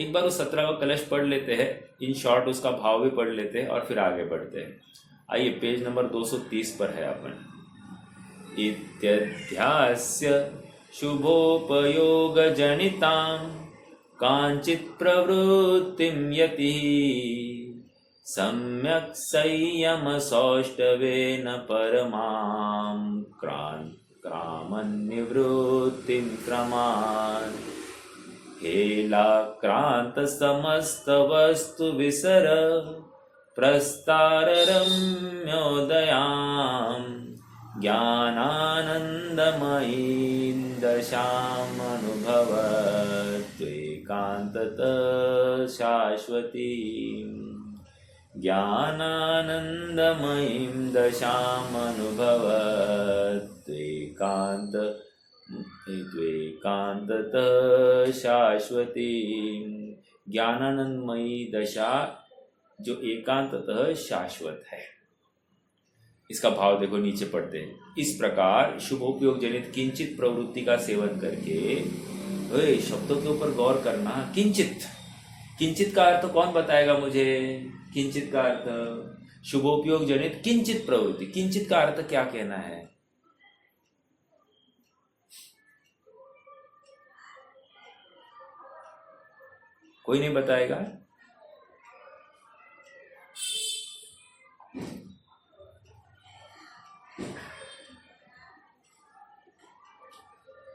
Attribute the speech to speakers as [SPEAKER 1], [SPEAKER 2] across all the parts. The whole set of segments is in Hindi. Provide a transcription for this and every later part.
[SPEAKER 1] एक बार उस 17 का कलश पढ़ लेते हैं, इन शॉर्ट उसका भाव भी पढ़ लेते हैं और फिर आगे बढ़ते हैं। आइए पेज नंबर 230 पर है अपन। इत्यध्यास्य शुभोपयोग जनितां कांचित् प्रवृत्तिं यति सम्यक् संयम सौष्ठवेन परमां क्रामन्निवृत्तिं क्रमान् हेलाक्रांत समस्त वस्तु विसर प्रस्ताररम्योदयां ज्ञानानन्दमयीं दशामनुभवत्वेकान्ततः शाश्वतीम् ज्ञानानन्दमयीं दशामनुभवत्वेकान्ततः शाश्वतीं। ज्ञानानंदमयी दशा जो एकांततः शाश्वत है। इसका भाव देखो नीचे पढ़ते हैं। इस प्रकार शुभोपयोग जनित किंचित प्रवृत्ति का सेवन करके, शब्दों के ऊपर गौर करना। किंचित, किंचित का अर्थ कौन बताएगा मुझे? किंचित का अर्थ शुभोपयोग जनित किंचित प्रवृत्ति, किंचित का अर्थ क्या कहना है? कोई नहीं बताएगा?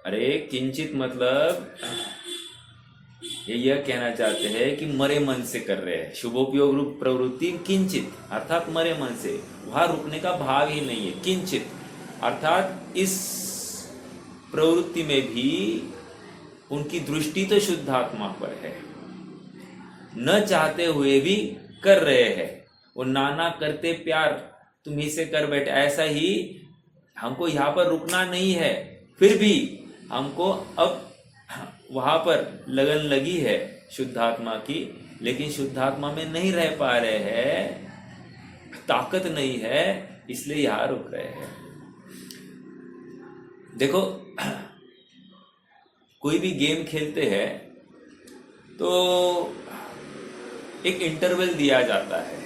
[SPEAKER 1] अरे किंचित मतलब ये यह कहना चाहते हैं कि मरे मन से कर रहे हैं। शुभोपयोग रूप प्रवृत्ति किंचित अर्थात मरे मन से, वहां रुकने का भाव ही नहीं है। किंचित अर्थात इस प्रवृत्ति में भी उनकी दृष्टि तो शुद्धात्मा पर है, न चाहते हुए भी कर रहे हैं। वो नाना करते प्यार तुम्ही से कर बैठे, ऐसा ही हमको यहाँ पर रुकना नहीं है, फिर भी हमको अब वहां पर लगन लगी है शुद्धात्मा की, लेकिन शुद्धात्मा में नहीं रह पा रहे हैं, ताकत नहीं है, इसलिए यहां रुक रहे हैं। देखो कोई भी गेम खेलते हैं तो एक इंटरवल दिया जाता है।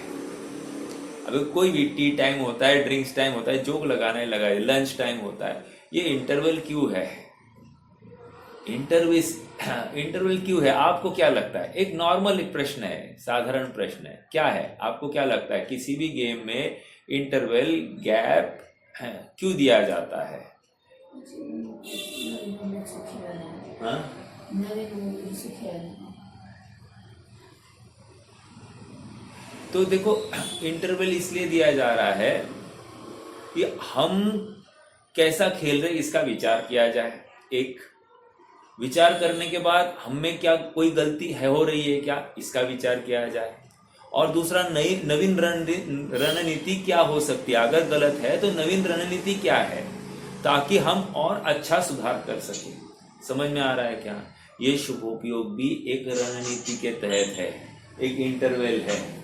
[SPEAKER 1] अभी कोई भी टी टाइम होता है, ड्रिंक्स टाइम होता है, जोक लगाना है लगाए, लंच टाइम होता है, ये इंटरवल क्यों है? इंटरवल क्यों है? आपको क्या लगता है? एक नॉर्मल प्रश्न है, साधारण प्रश्न है, क्या है? आपको क्या लगता है किसी भी गेम में इंटरवल गैप क्यों दिया जाता है? हाँ? तो देखो इंटरवल इसलिए दिया जा रहा है कि हम कैसा खेल रहे इसका विचार किया जाए। एक विचार करने के बाद हम में क्या कोई गलती है हो रही है क्या, इसका विचार किया जाए। और दूसरा नवीन रणनीति क्या हो सकती है, अगर गलत है तो नवीन रणनीति क्या है, ताकि हम और अच्छा सुधार कर सके। समझ में आ रहा है क्या? ये शुभोपयोग भी एक रणनीति के तहत है, एक इंटरवल है।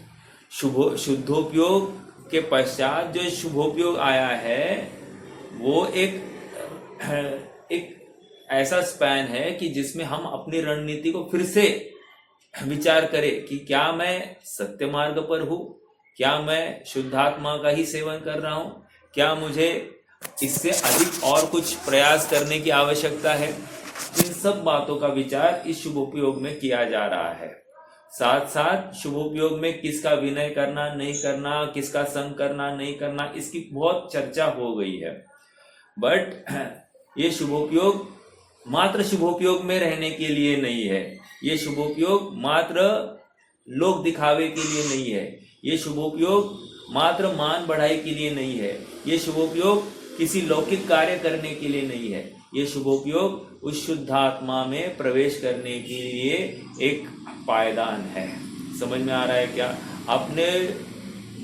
[SPEAKER 1] शुद्धोपयोग के पश्चात जो शुभोपयोग आया है वो एक ऐसा स्पैन है कि जिसमें हम अपनी रणनीति को फिर से विचार करें कि क्या मैं सत्य मार्ग पर हूं, क्या मैं शुद्धात्मा का ही सेवन कर रहा हूं, क्या मुझे इससे अधिक और कुछ प्रयास करने की आवश्यकता है। इन सब बातों का विचार इस शुभोपयोग में किया जा रहा है। साथ साथ शुभोपयोग में किसका विनय करना नहीं करना, किसका संग करना नहीं करना, इसकी बहुत चर्चा हो गई है। बट ये शुभोपयोग मात्र शुभोपयोग में रहने के लिए नहीं है, ये शुभोपयोग मात्र लोक दिखावे के लिए नहीं है, ये शुभोपयोग मात्र मान बढ़ाई के लिए नहीं है, ये शुभोपयोग किसी लौकिक कार्य करने के लिए नहीं है, ये शुभोपयोग उस शुद्धात्मा में प्रवेश करने के लिए एक पायदान है। समझ में आ रहा है क्या? अपने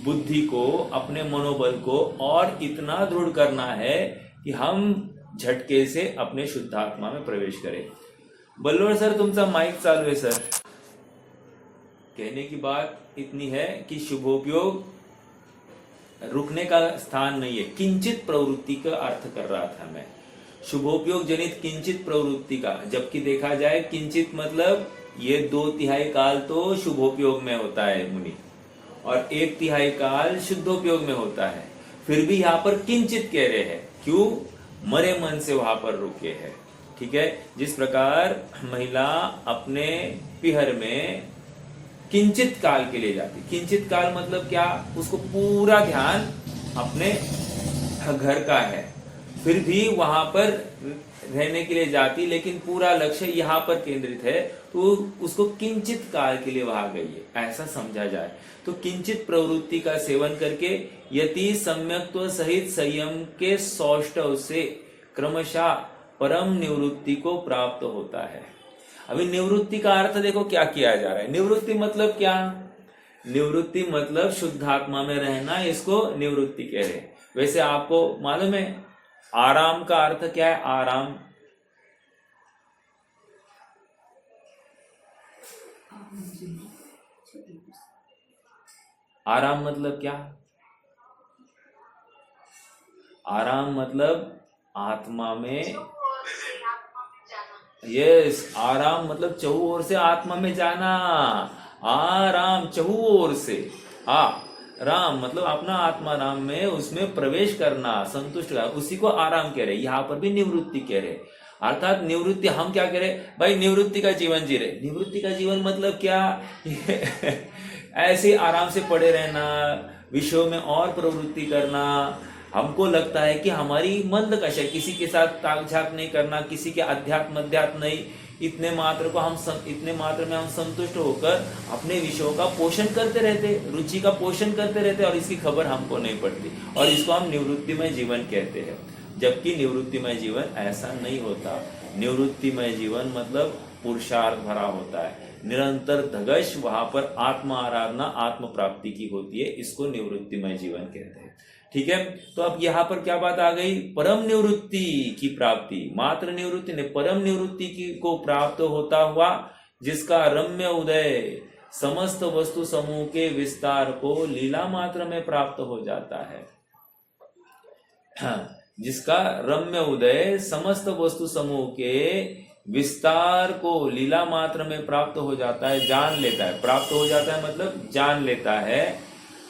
[SPEAKER 1] बुद्धि को, अपने मनोबल को और इतना दृढ़ करना है कि हम झटके से अपने शुद्धात्मा में प्रवेश करें। बल्लवर सर तुमचा माइक चालू है सर। कहने की बात इतनी है कि शुभोपयोग रुकने का स्थान नहीं है, किंचित प्रवृत्ति का अर्थ कर रहा था मैं। शुभोपयोग जनित किंचित प्रवृत्ति का, जबकि देखा जाए किंचित मतलब ये 2/3 काल तो शुभोपयोग में होता है मुनि, और 1/3 काल शुद्धोपयोग में होता है। फिर भी यहाँ पर किंचित कह रहे हैं, क्यों? मरे मन से वहां पर रुके हैं। ठीक है, जिस प्रकार महिला अपने पिहर में किंचित काल के लिए जाती, किंचित काल मतलब क्या? उसको पूरा ध्यान अपने घर का है, फिर भी वहां पर रहने के लिए जाती, लेकिन पूरा लक्ष्य यहाँ पर केंद्रित है, तो उसको किंचित काल के लिए वहां गई है, ऐसा समझा जाए। तो किंचित प्रवृत्ति का सेवन करके यति सम्यक्त्व सहित संयम के सौष्ठव से क्रमशः परम निवृत्ति को प्राप्त होता है। अभी निवृत्ति का अर्थ देखो क्या किया जा रहा है। निवृत्ति मतलब क्या? निवृत्ति मतलब शुद्धात्मा में रहना, इसको निवृत्ति कह रहे हैं। वैसे आपको मालूम है आराम का अर्थ क्या है? आराम, आराम मतलब क्या? आराम मतलब आत्मा में, यस, आराम मतलब चहु ओर से आत्मा में जाना। आराम चहु ओर से, राम मतलब अपना आत्मा राम में उसमें प्रवेश करना, संतुष्ट करना, उसी को आराम कह रहे। यहाँ पर भी निवृत्ति कह रहे। अर्थात निवृत्ति हम क्या कह रहे भाई? निवृत्ति का जीवन जी रहे। निवृत्ति का जीवन मतलब क्या? ऐसे आराम से पड़े रहना, विषयों में और प्रवृत्ति करना। हमको लगता है कि हमारी मंद कशा, किसी के साथ ताक-झाक नहीं करना, किसी के अध्यात्म नहीं, इतने मात्र में हम संतुष्ट होकर अपने विषयों का पोषण करते रहते, रुचि का पोषण करते रहते, और इसकी खबर हमको नहीं पड़ती, और इसको हम निवृत्तिमय जीवन कहते हैं। जबकि निवृत्तिमय जीवन ऐसा नहीं होता। निवृत्तिमय जीवन मतलब पुरुषार्थ भरा होता है, निरंतर धगश वहां पर आत्म आराधना, आत्म प्राप्ति की होती है, इसको निवृत्तिमय जीवन कहते हैं। ठीक है, तो अब यहाँ पर क्या बात आ गई? परम निवृत्ति की प्राप्ति, मात्र निवृत्ति ने, परम निवृत्ति की को प्राप्त होता हुआ, जिसका रम्य उदय समस्त वस्तु समूह के विस्तार को लीला मात्र में प्राप्त हो जाता है। जिसका रम्य उदय समस्त वस्तु समूह के विस्तार को लीला मात्र में प्राप्त हो जाता है, जान लेता है। प्राप्त हो जाता है मतलब जान लेता है।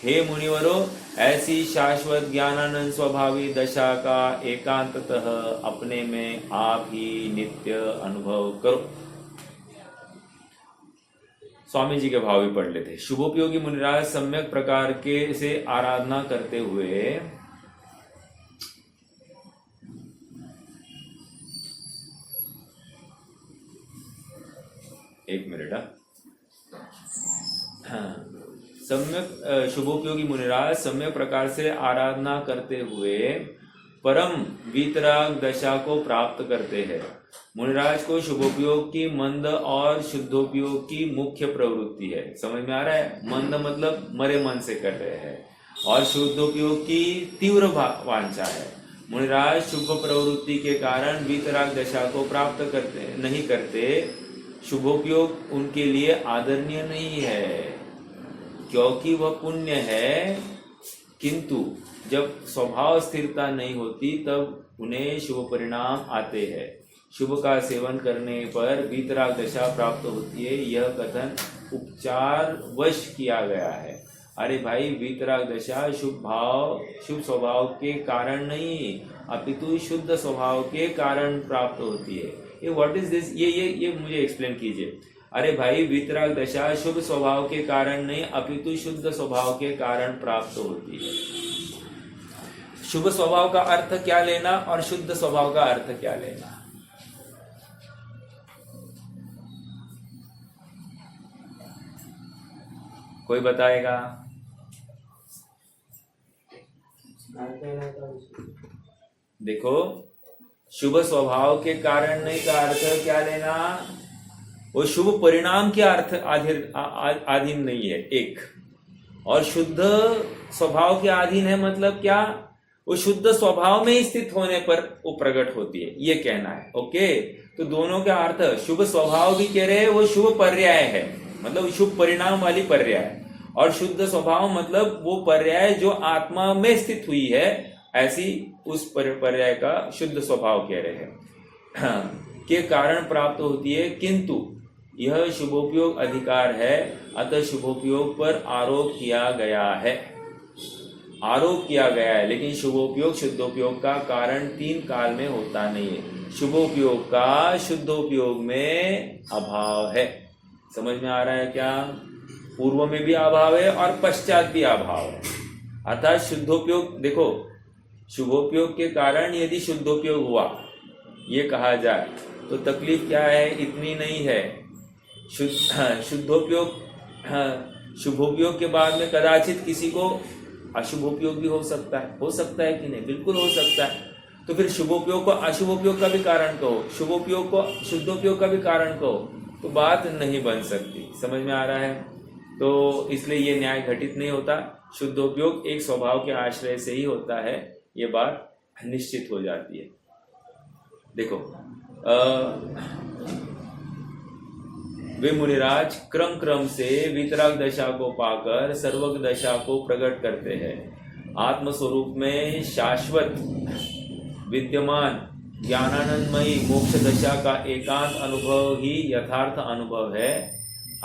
[SPEAKER 1] हे मुनिवरों, ऐसी शाश्वत ज्ञानानंद स्वभावी दशा का एकांततः अपने में आप ही नित्य अनुभव करो। स्वामी जी के भाव भी पढ़ लेते। शुभोपयोगी मुनिराज सम्यक प्रकार के से आराधना करते हुए एक मिनट, सम्यक शुभोपयोगी मुनिराज सम्यक प्रकार से आराधना करते हुए परम वीतराग दशा को प्राप्त करते हैं। मुनिराज को शुभोपयोग की मंद और शुद्धोपयोग की मुख्य प्रवृत्ति है। समझ में आ रहा है? मंद मतलब मरे मन से कर रहे हैं, और शुद्धोपयोग की तीव्र वांछा है। मुनिराज शुभ प्रवृत्ति के कारण वीतराग दशा को प्राप्त करते नहीं करते। शुभोपयोग उनके लिए आदरणीय नहीं है, क्योंकि वह पुण्य है, किंतु जब स्वभाव स्थिरता नहीं होती तब उन्हें शुभ परिणाम आते हैं। शुभ का सेवन करने पर वीतराग दशा प्राप्त होती है, यह कथन उपचार वश किया गया है। अरे भाई, वीतराग दशा शुभ स्वभाव के कारण नहीं, अपितु शुद्ध स्वभाव के कारण प्राप्त होती है। ये व्हाट इज दिस? ये मुझे एक्सप्लेन कीजिए। अरे भाई, वीतराग दशा शुभ स्वभाव के कारण नहीं, अपितु शुद्ध स्वभाव के कारण प्राप्त होती है। शुभ स्वभाव का अर्थ क्या लेना और शुद्ध स्वभाव का अर्थ क्या लेना? कोई बताएगा? देखो, शुभ स्वभाव के कारण नहीं का अर्थ क्या लेना? वो शुभ परिणाम के अर्थ अधीन नहीं है एक, और शुद्ध स्वभाव के अधीन है मतलब क्या? वो शुद्ध स्वभाव में स्थित होने पर वो प्रकट होती है, ये कहना है। ओके, तो दोनों का अर्थ, शुभ स्वभाव भी कह रहे हैं, वो शुभ पर्याय है, मतलब शुभ परिणाम वाली पर्याय, और शुद्ध स्वभाव मतलब वो पर्याय जो आत्मा में स्थित हुई है, ऐसी उस पर्याय का शुद्ध स्वभाव कह रहे हैं के कारण प्राप्त होती है। किंतु यह शुभोपयोग अधिकार है, अतः शुभोपयोग पर आरोप किया गया है। आरोप किया गया है, लेकिन शुभोपयोग शुद्धोपयोग का कारण 3 काल में होता नहीं है। शुभोपयोग का शुद्धोपयोग में अभाव है। समझ में आ रहा है क्या? पूर्व में भी अभाव है और पश्चात भी अभाव है। अर्थात शुद्धोपयोग, देखो शुभोपयोग के कारण यदि शुद्धोपयोग हुआ ये कहा जाए तो तकलीफ क्या है? इतनी नहीं है। शुद्धोपयोग, शुभोपयोग के बाद में कदाचित किसी को अशुभोपयोग भी हो सकता है कि नहीं? बिल्कुल हो सकता है। तो फिर शुभोपयोग को अशुभोपयोग का भी कारण कहो, शुभोपयोग को शुद्धोपयोग का भी कारण कहो, तो बात नहीं बन सकती। समझ में आ रहा है? तो इसलिए ये न्याय घटित नहीं होता। शुद्धोपयोग एक स्वभाव के आश्रय से ही होता है, ये बात निश्चित हो जाती है। देखो वे मुनिराज क्रम क्रम से वितराग दशा को पाकर सर्वज्ञ दशा को प्रकट करते हैं। आत्मस्वरूप में शाश्वत विद्यमान ज्ञानानंदमयी मोक्ष दशा का एकांत अनुभव ही यथार्थ अनुभव है,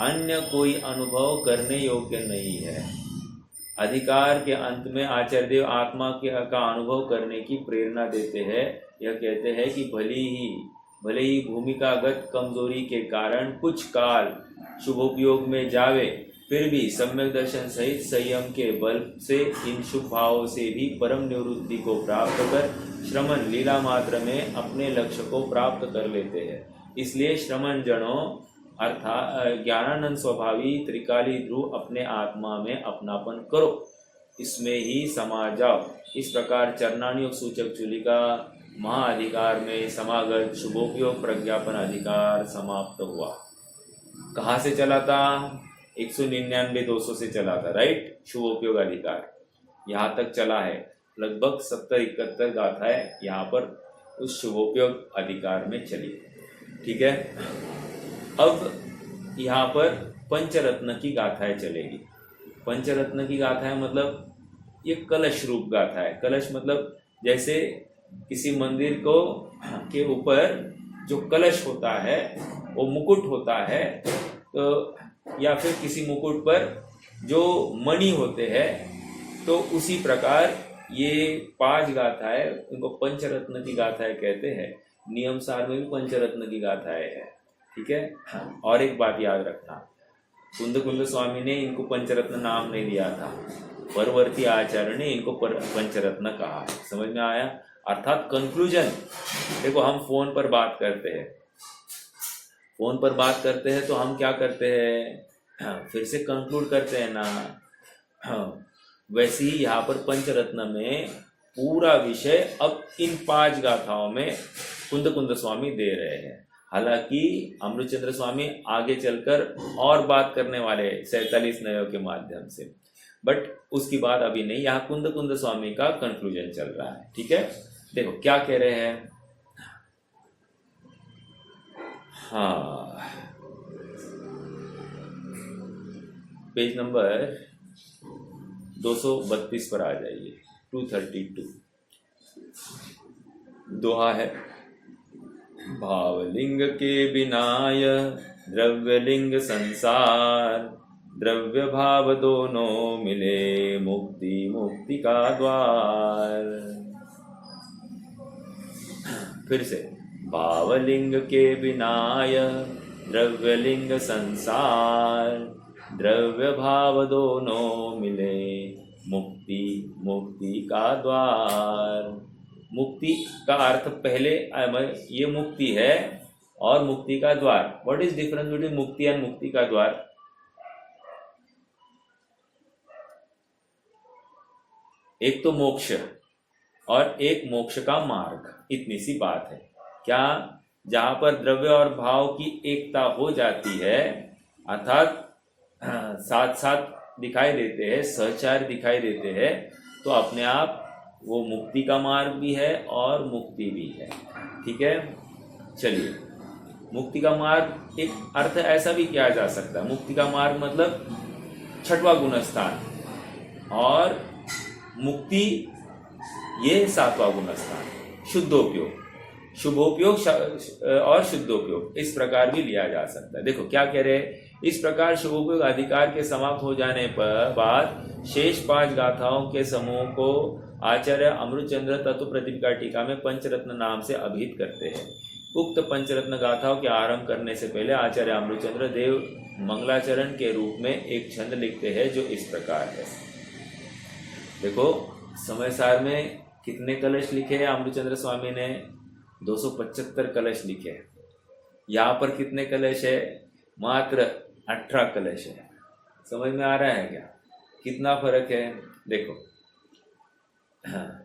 [SPEAKER 1] अन्य कोई अनुभव करने योग्य नहीं है। अधिकार के अंत में आचार्य देव आत्मा का अनुभव करने की प्रेरणा देते हैं। यह कहते हैं कि भले ही भूमिकागत कमजोरी के कारण कुछ काल शुभोपयोग में जावे, फिर भी सम्यक दर्शन सहित संयम के बल से इन शुभ भावों से भी परम निवृत्ति को प्राप्त कर श्रमण लीला मात्र में अपने लक्ष्य को प्राप्त कर लेते हैं। इसलिए श्रमण जनों अर्थात ज्ञानानंद स्वभावी त्रिकाली ध्रुव अपने आत्मा में अपनापन करो, इसमें ही समा जाओ। इस प्रकार चरणानुयोग सूचक चूलिका महाअधिकार में समागत शुभोपयोग प्रज्ञापन अधिकार समाप्त हुआ। कहाँ से चला था? 199-200 से चला था, राइट? शुभोपयोग अधिकार यहाँ तक चला है। लगभग 70-71 गाथाएं यहाँ पर उस शुभोपयोग अधिकार में चली। ठीक है, अब यहाँ पर पंचरत्न की गाथाएं चलेगी। पंचरत्न की गाथाएं मतलब ये कलश रूप गाथा है। कलश मतलब जैसे किसी मंदिर को के ऊपर जो कलश होता है वो मुकुट होता है, तो या फिर किसी मुकुट पर जो मणि होते हैं, तो उसी प्रकार ये 5 गाथाएं, इनको पंचरत्न की गाथाएं कहते हैं। नियम सार में भी पंचरत्न की गाथाएं है। ठीक है, और एक बात याद रखना, कुंद स्वामी ने इनको पंचरत्न नाम नहीं दिया था, परवर्ती आचार्य ने इनको पंचरत्न कहा। समझ में आया? अर्थात कंक्लूजन, देखो हम फोन पर बात करते हैं तो हम क्या करते हैं? फिर से कंक्लूड करते हैं ना। वैसे ही यहाँ पर पंचरत्न में पूरा विषय अब इन 5 गाथाओं में कुंद स्वामी दे रहे हैं। हालांकि अमृतचंद्र स्वामी आगे चलकर और बात करने वाले 47 नयों के माध्यम से, बट उसकी बात अभी नहीं। यहाँ कुंद स्वामी का कंक्लूजन चल रहा है। ठीक है, देखो क्या कह रहे हैं। हाँ, पेज नंबर 232 पर आ जाइए। 232 दोहा है, भावलिंग के बिनाय द्रव्यलिंग संसार, द्रव्य भाव दोनों मिले मुक्ति का द्वार। फिर से, भावलिंग के बिनाय द्रव्यलिंग संसार, द्रव्य भाव दोनों मिले मुक्ति का द्वार। मुक्ति का अर्थ पहले ये मुक्ति है और मुक्ति का द्वार। व्हाट इज डिफरेंस बिटवीन मुक्ति एंड मुक्ति का द्वार? एक तो मोक्ष और एक मोक्ष का मार्ग, इतनी सी बात है। क्या? जहां पर द्रव्य और भाव की एकता हो जाती है, अर्थात साथ साथ दिखाई देते हैं, सहचार दिखाई देते हैं, तो अपने आप वो मुक्ति का मार्ग भी है और मुक्ति भी है। ठीक है, चलिए, मुक्ति का मार्ग एक अर्थ ऐसा भी किया जा सकता है। मुक्ति का मार्ग मतलब 6वां गुणस्थान, और मुक्ति ये 7वां गुणस्थान, शुद्धोपयोग। शुभोपयोग और शुद्धोपयोग इस प्रकार भी लिया जा सकता है। देखो क्या कह रहे हैं, इस प्रकार शुभोपयोग अधिकार के समाप्त हो जाने पर बाद शेष 5 गाथाओं के समूह को आचार्य अमृतचंद्र तत्व प्रदीपिका टीका में पंचरत्न नाम से अभिहित करते हैं। उक्त पंचरत्न गाथाओं के आरंभ करने से पहले आचार्य अमृतचंद्र देव मंगलाचरण के रूप में एक छंद लिखते हैं जो इस प्रकार है। देखो समय सार में कितने कलश लिखे हैं अमृतचंद्र स्वामी ने? 275 कलश लिखे हैं। यहाँ पर कितने कलश है? मात्र 18 कलश है। समझ में आ रहा है क्या कितना फर्क है? देखो हाँ।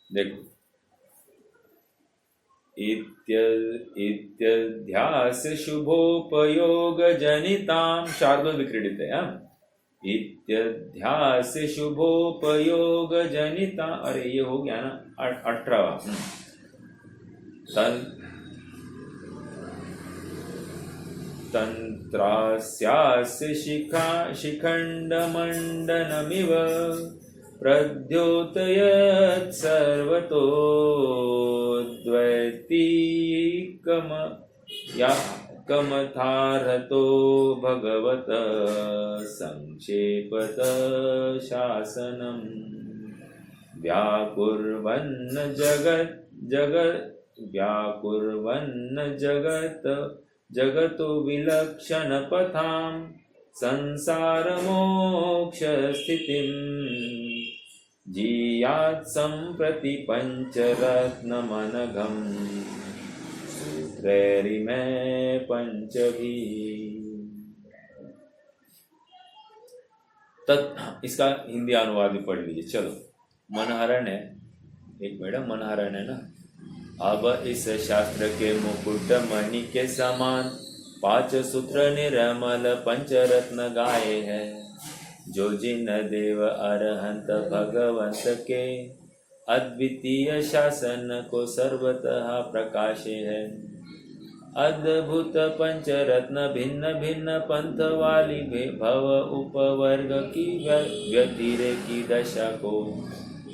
[SPEAKER 1] देखो इत्यध्यास शुभोपयोग जनितां शार्दूल विक्रीडित है। इत्यध्यास शुभोपयोग जनिता, अरे ये हो गया ना 18वां। तंत्रास्यास्य शिखंडमंडनमिव प्रद्योतयत् सर्वतो द्वैतीकमथारतो भगवत संक्षेपत शासनम् व्याकुर्वन्न जगतो विलक्षणपथां संसारमोक्षस्थितिम् जीयात् सम्प्रति पंचरत्नमनघम् सूत्रैरिमे पंचभिः। इसका हिंदी अनुवाद भी पढ़ लीजिए। चलो मनहरण है, एक मैडम मनहरण है ना। अब इस शास्त्र के मुकुट मणि के समान 5 सूत्र निर्मल पंचरत्न गाये हैं, जो जिन देव अरहंत भगवंत के अद्वितीय शासन को सर्वतः प्रकाशे है। अद्भुत पंचरत्न भिन्न भिन्न पंथ वाली भव उपवर्ग की व्यतिरे की दशा को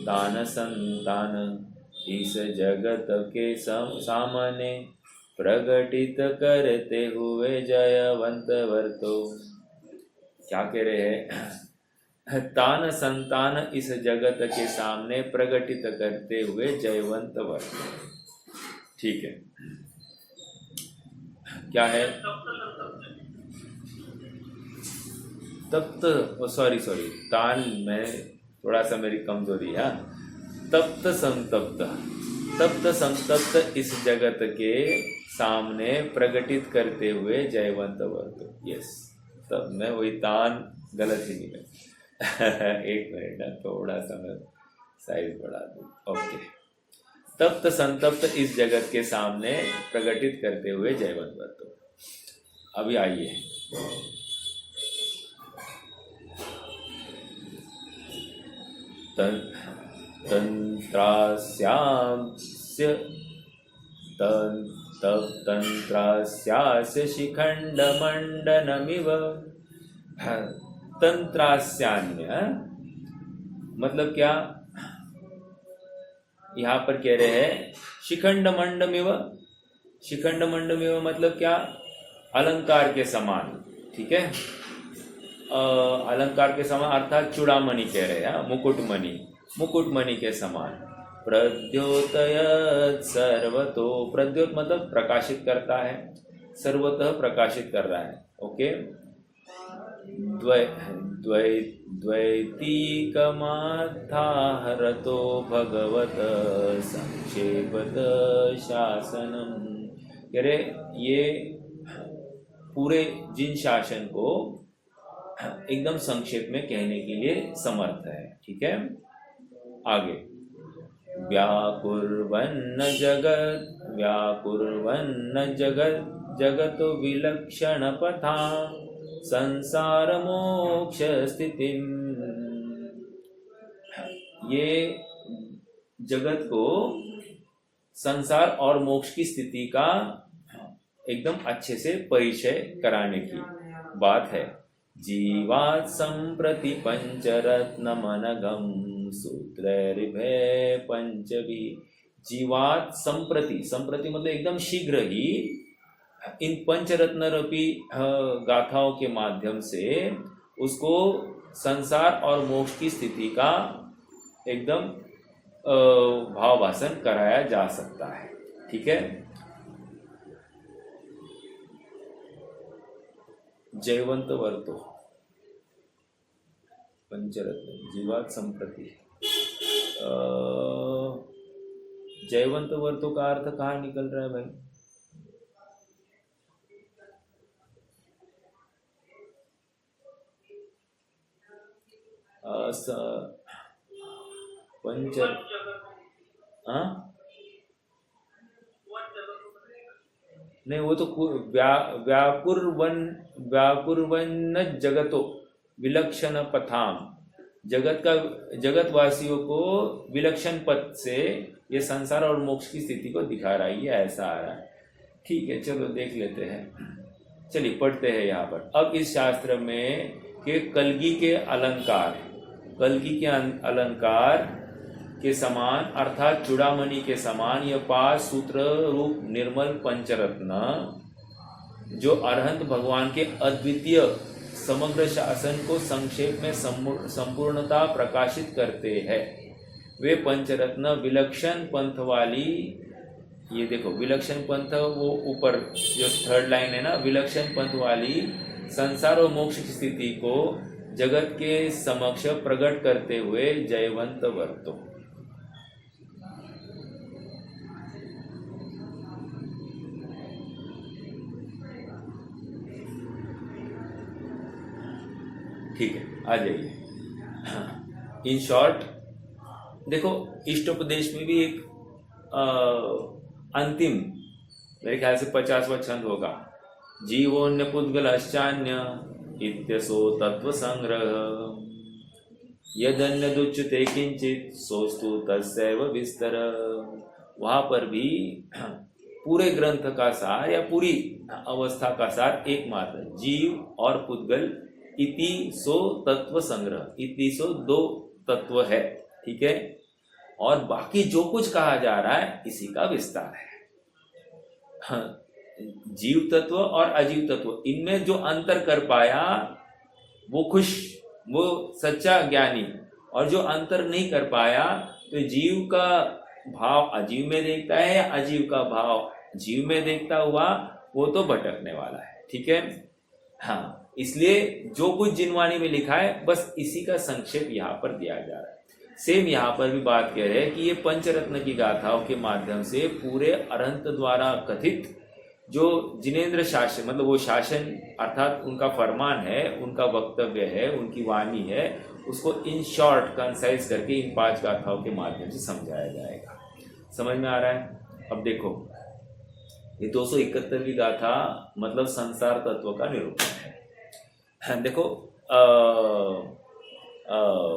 [SPEAKER 1] तान संतान इस जगत के सामने प्रकटित करते हुए जयवंत वर्तो। क्या कह रहे हैं? तान संतान इस जगत के सामने प्रकटित करते हुए जयवंत वर्तो। ठीक है, क्या है? तप्त, सॉरी तान में थोड़ा सा मेरी कमजोरी है। तप्त संतप्त इस जगत के सामने प्रकटित करते हुए जयवंत वर्तो। यस, तब मैं वही तान गलत ही निकल। एक मिनट ना, थोड़ा सा मैं साइज बढ़ा दूँ। ओके, तप्त संतप्त इस जगत के सामने प्रकटित करते हुए जयवंत वर्तो। अभी आइए तंत्रास्यास्य शिखंडमंडनमिव। तंत्रास्यान्य मतलब क्या? यहाँ पर कह रहे हैं शिखंडमंडमिव। शिखंडमंडमिव मतलब क्या? अलंकार के समान। ठीक है, अलंकार के समान अर्थात चूड़ामणि कह रहे हैं, मुकुटमणि के समान। प्रद्योतयत् सर्वतो, प्रद्योत मतलब प्रकाशित करता है, सर्वतः प्रकाशित कर रहा है। ओके, द्वैतीकमाथाहरतो भगवत संक्षेपत शासनम। कह रहे ये पूरे जिन शासन को एकदम संक्षेप में कहने के लिए समर्थ है। ठीक है, आगे व्याकुर्वन्न जगत जगत विलक्षण पथा संसार मोक्ष स्थितिम। ये जगत को संसार और मोक्ष की स्थिति का एकदम अच्छे से परिचय कराने की बात है। जीवात् संप्रति पंचरत्नमनघं सूत्रैर्भय पंचभी। जीवात् संप्रति, संप्रति मतलब एकदम शीघ्र ही इन पंचरत्न रूपी गाथाओं के माध्यम से उसको संसार और मोक्ष की स्थिति का एकदम भावभाषण कराया जा सकता है। ठीक है। जयवंत वर्तो पंचरत्न जीवात् संप्रति। जयवंत वर्तो का अर्थ कहाँ निकल रहा है भाई? पंच नहीं, वो तो व्याकुर्वन जगतो विलक्षण पथाम। जगतवासियों को विलक्षण पथ से ये संसार और मोक्ष की स्थिति को दिखा रहा है, ये ऐसा आ रहा है। ठीक है, चलो देख लेते हैं। चलिए पढ़ते हैं यहाँ पर। अब इस शास्त्र में के कलगी के अलंकार, कलगी के अलंकार के समान अर्थात चूड़ामणि के समान यह 5 सूत्र रूप निर्मल पंचरत्न जो अरहंत भगवान के अद्वितीय समग्र शासन को संक्षेप में संपूर्णता प्रकाशित करते हैं। वे पंचरत्न विलक्षण पंथ वाली, ये देखो विलक्षण पंथ, वो ऊपर जो 3rd लाइन है ना, विलक्षण पंथ वाली संसार और मोक्ष की स्थिति को जगत के समक्ष प्रकट करते हुए जयवंत वर्तो। ठीक है, आ जाइए। इन शॉर्ट देखो, इष्टोपदेश में भी एक अंतिम मेरे ख्याल से 50वां छंद होगा। जीवोन्य पुद्गलश्चान्य इत्यसो तत्व संग्रह यदन्य दुच्यते किंचित सोस्तु तस्सैव विस्तर। वहां पर भी पूरे ग्रंथ का सार या पूरी अवस्था का सार एकमात्र जीव और पुद्गल इति सो तत्व संग्रह, इति सो 2 तत्व है। ठीक है, और बाकी जो कुछ कहा जा रहा है इसी का विस्तार है। हाँ, जीव तत्व और अजीव तत्व, इनमें जो अंतर कर पाया वो खुश, वो सच्चा ज्ञानी, और जो अंतर नहीं कर पाया तो जीव का भाव अजीव में देखता है या अजीव का भाव जीव में देखता हुआ, वो तो भटकने वाला है। ठीक है। हाँ, इसलिए जो कुछ जिनवाणी में लिखा है बस इसी का संक्षेप यहाँ पर दिया जा रहा है। सेम यहाँ पर भी बात कह रहे हैं कि ये पंचरत्न की गाथाओं के माध्यम से पूरे अरहंत द्वारा कथित जो जिनेंद्र शासन, मतलब वो शासन अर्थात उनका फरमान है, उनका वक्तव्य है, उनकी वाणी है, उसको इन शॉर्ट कंसाइज करके इन 5 गाथाओं के माध्यम से समझाया जाएगा। समझ में आ रहा है? अब देखो, ये 271वीं गाथा मतलब संसार तत्व का निरूपण है। देखो,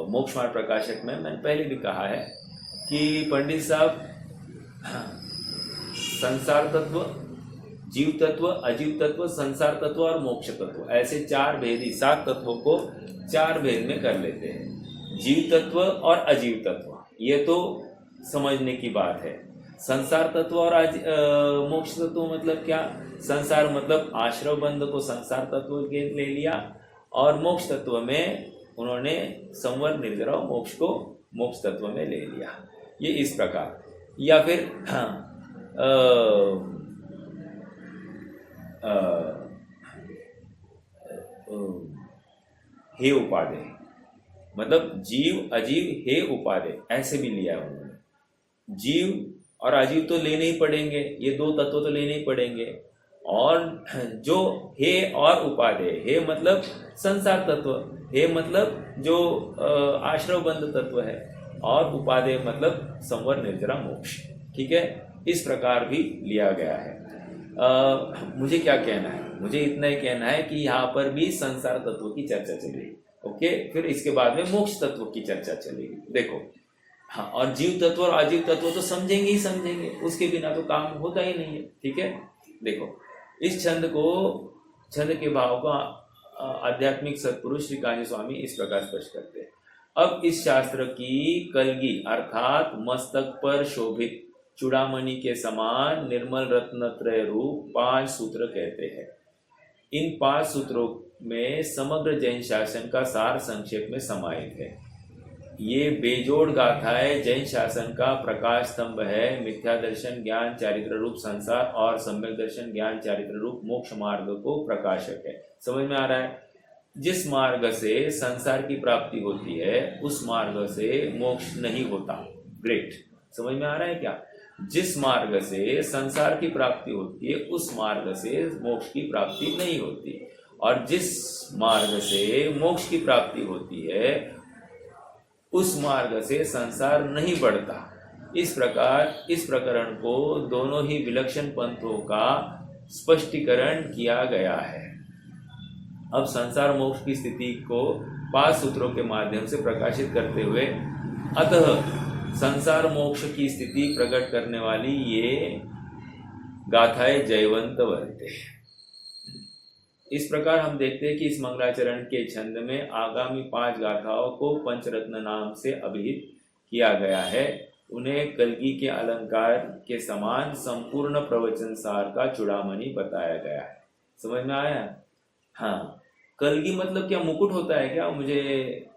[SPEAKER 1] मोक्ष मार्ग प्रकाशक में मैंने पहले भी कहा है कि पंडित साहब संसार तत्व, जीव तत्व, अजीव तत्व, संसार तत्व और मोक्ष तत्व, ऐसे 4 भेदी 7 तत्वों को 4 भेद में कर लेते हैं। जीव तत्व और अजीव तत्व ये तो समझने की बात है। संसार तत्व और मोक्ष तत्व मतलब क्या? संसार मतलब आश्रव बंध को संसार तत्व के ले लिया, और मोक्ष तत्व में उन्होंने संवर निर्जरा मोक्ष को मोक्ष तत्व में ले लिया। ये इस प्रकार, या फिर हे उपादेय, मतलब जीव अजीव हे उपादेय, ऐसे भी लिया है उन्होंने। जीव और अजीव तो लेने ही पड़ेंगे, ये 2 तत्व तो लेने ही पड़ेंगे। और जो हे और उपादेय, हे मतलब संसार तत्व, हे मतलब जो आश्रव बंध तत्व है, और उपादेय मतलब संवर निर्जरा मोक्ष। ठीक है, इस प्रकार भी लिया गया है। मुझे क्या कहना है, मुझे इतना ही कहना है कि यहाँ पर भी संसार तत्व की चर्चा चलेगी। ओके, फिर इसके बाद में मोक्ष तत्व की चर्चा चलेगी। देखो, हाँ, और जीव तत्व और अजीव तत्व तो समझेंगे ही समझेंगे, उसके बिना तो काम होता ही नहीं है। ठीक है, देखो इस छंद के भाव को आध्यात्मिक सत्पुरुष श्री कान्जी स्वामी इस प्रकार स्पष्ट करते हैं। अब इस शास्त्र की कलगी अर्थात मस्तक पर शोभित चूड़ामणि के समान निर्मल रत्नत्रय रूप 5 सूत्र कहते हैं। इन 5 सूत्रों में समग्र जैन शासन का सार संक्षेप में समाहित है। ये बेजोड़ गाथाएं जैन शासन का प्रकाश स्तंभ है। मिथ्या दर्शन ज्ञान चारित्र रूप संसार और सम्यक दर्शन ज्ञान चारित्र रूप मोक्ष मार्ग को प्रकाशक है। समझ में आ रहा है? जिस मार्ग से संसार की प्राप्ति होती है उस मार्ग से मोक्ष नहीं होता। ग्रेट, समझ में आ रहा है क्या? जिस मार्ग से संसार की प्राप्ति होती है उस मार्ग से मोक्ष की प्राप्ति नहीं होती, और जिस मार्ग से मोक्ष की प्राप्ति होती है उस मार्ग से संसार नहीं बढ़ता। इस प्रकार इस प्रकरण को दोनों ही विलक्षण पंथों का स्पष्टीकरण किया गया है। अब संसार मोक्ष की स्थिति को 5 सूत्रों के माध्यम से प्रकाशित करते हुए अतः संसार मोक्ष की स्थिति प्रकट करने वाली ये गाथाएं जयवंत वर्ते। इस प्रकार हम देखते हैं कि इस मंगलाचरण के छंद में आगामी 5 गाथाओं को पंचरत्न नाम से अभिहित किया गया है। उन्हें कलगी के अलंकार के समान संपूर्ण प्रवचन सार का चूड़ामणि बताया गया है। समझ में आया? हाँ, कलगी मतलब क्या मुकुट होता है क्या? मुझे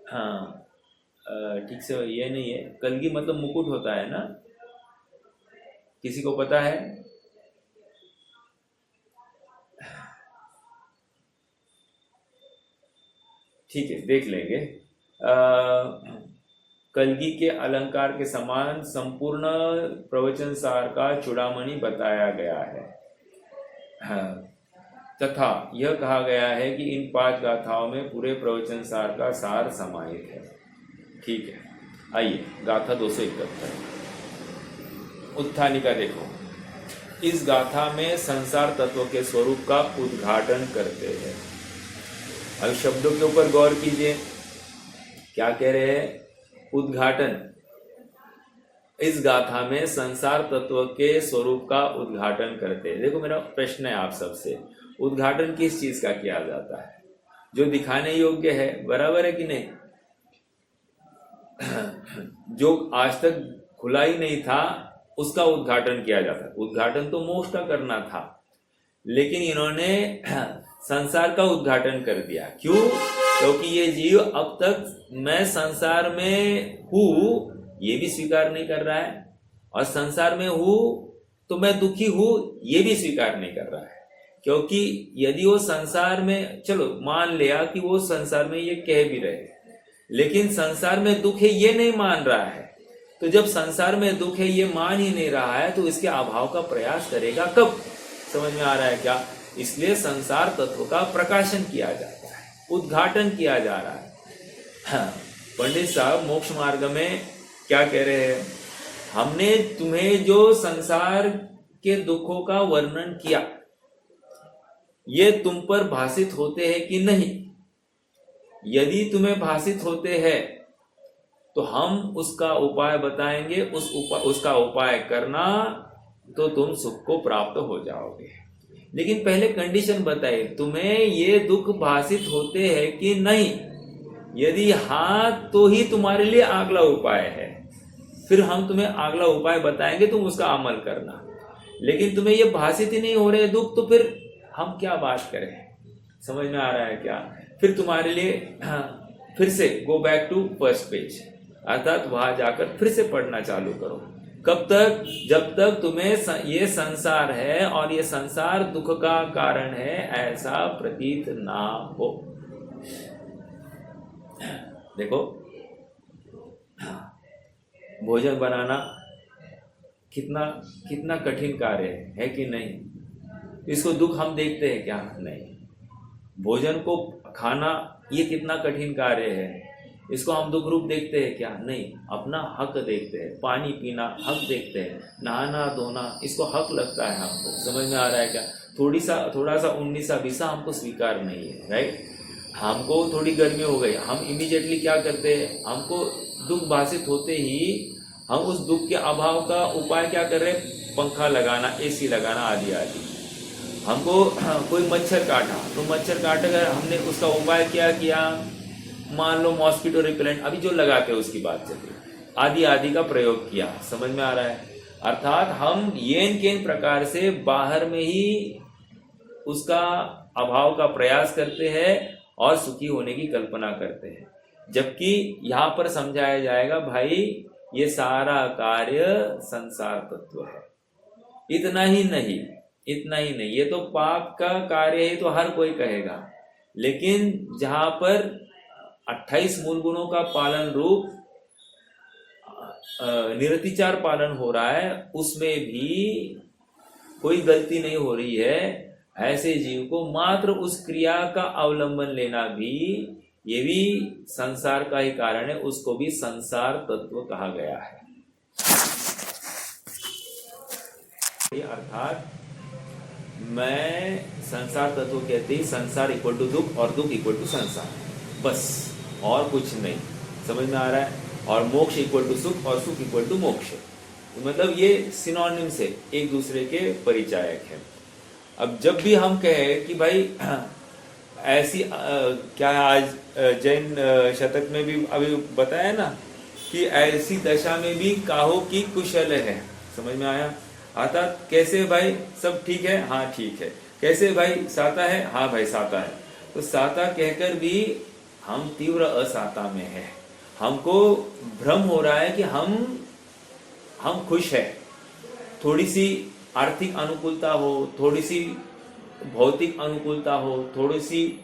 [SPEAKER 1] हाँ ठीक से ये नहीं है। कलगी मतलब मुकुट होता है ना? किसी को पता है? ठीक है, देख लेंगे। कलगी के अलंकार के समान संपूर्ण प्रवचन सार का चूड़ामणि बताया गया है। हाँ, तथा यह कहा गया है कि इन 5 गाथाओं में पूरे प्रवचन सार का सार समाहित है। ठीक है, आइए गाथा 271 उत्थानिका देखो। इस गाथा में संसार तत्व के स्वरूप का उद्घाटन करते हैं। अब शब्दों के ऊपर गौर कीजिए, क्या कह रहे हैं? उद्घाटन। इस गाथा में संसार तत्व के स्वरूप का उद्घाटन करते हैं। देखो, मेरा प्रश्न है आप सबसे, उद्घाटन किस चीज का किया जाता है? जो दिखाने योग्य है, बराबर है कि नहीं? जो आज तक खुला ही नहीं था उसका उद्घाटन किया जाता है। उद्घाटन तो मोक्ष का करना था, लेकिन इन्होंने संसार का उद्घाटन कर दिया। क्यों? क्योंकि ये जीव अब तक मैं संसार में हूँ ये भी स्वीकार नहीं कर रहा है, और संसार में हूँ तो मैं दुखी हूँ ये भी स्वीकार नहीं कर रहा है। क्योंकि यदि वो संसार में, चलो मान लिया कि वो संसार में ये कह भी रहे, लेकिन संसार में दुख है ये नहीं मान रहा है, तो जब संसार में दुख है ये मान ही नहीं रहा है तो इसके अभाव का प्रयास करेगा कब? समझ में आ रहा है क्या? इसलिए संसार तत्व का प्रकाशन किया जाता है, उद्घाटन किया जा रहा है। हाँ, पंडित साहब मोक्ष मार्ग में क्या कह रहे हैं? हमने तुम्हें जो संसार के दुखों का वर्णन किया ये तुम पर भाषित होते हैं कि नहीं? यदि तुम्हें भाषित होते हैं तो हम उसका उपाय बताएंगे। उसका उपाय करना तो तुम सुख को प्राप्त हो जाओगे। लेकिन पहले कंडीशन बताइए, तुम्हें ये दुख भाषित होते हैं कि नहीं? यदि हाँ तो ही तुम्हारे लिए अगला उपाय है, फिर हम तुम्हें अगला उपाय बताएंगे, तुम उसका अमल करना। लेकिन तुम्हें ये भाषित ही नहीं हो रहे दुख, तो फिर हम क्या बात करें? समझ में आ रहा है क्या? फिर तुम्हारे लिए फिर से go back to first page, अर्थात वहां जाकर फिर से पढ़ना चालू करो। कब तक? जब तक तुम्हें ये संसार है और ये संसार दुख का कारण है ऐसा प्रतीत ना हो। देखो, भोजन बनाना कितना कठिन कार्य है कि नहीं? इसको दुख हम देखते हैं क्या? नहीं। भोजन को खाना ये कितना कठिन कार्य है, इसको हम दुख रूप देखते हैं क्या? नहीं, अपना हक देखते हैं। पानी पीना हक देखते हैं, नहाना धोना इसको हक लगता है हमको। समझ में आ रहा है क्या? थोड़ा सा 19-20 हमको स्वीकार नहीं है, राइट? हमको थोड़ी गर्मी हो गई, हम इमीडिएटली क्या करते हैं? हमको दुख भाषित होते ही हम उस दुख के अभाव का उपाय क्या कर रहे हैं? पंखा लगाना, एसी लगाना आदि आदि। हमको कोई मच्छर काटा तो मच्छर काट कर हमने उसका उपाय क्या किया? मान लो मॉस्किटो रिपेलेंट, अभी जो लगाते हैं उसकी बात चल रही, आदि आदि का प्रयोग किया। समझ में आ रहा है? अर्थात हम येन केन प्रकार से बाहर में ही उसका अभाव का प्रयास करते हैं और सुखी होने की कल्पना करते हैं। जबकि यहाँ पर समझाया जाएगा भाई ये सारा कार्य संसार तत्व है। इतना ही नहीं, ये तो पाप का कार्य है तो हर कोई कहेगा, लेकिन जहां पर 28 मूल गुणों का पालन रूप निरतिचार पालन हो रहा है, उसमें भी कोई गलती नहीं हो रही है, ऐसे जीव को मात्र उस क्रिया का अवलंबन लेना भी, ये भी संसार का ही कारण है, उसको भी संसार तत्व कहा गया है। अर्थात मैं संसार तत्व कहते ही संसार इक्वल टू दुख और दुख इक्वल टू संसार, बस और कुछ नहीं। समझ में आ रहा है? और मोक्ष इक्वल टू सुख और सुख इक्वल टू मोक्ष, तो मतलब ये सिनोनिम्स है, एक दूसरे के परिचायक है। अब जब भी हम कहें कि भाई ऐसी क्या आज जैन शतक में भी अभी बताया ना कि ऐसी दशा में भी काहो की कुशल है। समझ में आया? अर्थात कैसे भाई सब ठीक है? हाँ ठीक है। कैसे भाई साता है? हाँ भाई साता है। तो साता कहकर भी हम तीव्र असाता में है। हमको भ्रम हो रहा है कि हम खुश है, थोड़ी सी आर्थिक अनुकूलता हो, थोड़ी सी भौतिक अनुकूलता हो, थोड़ी सी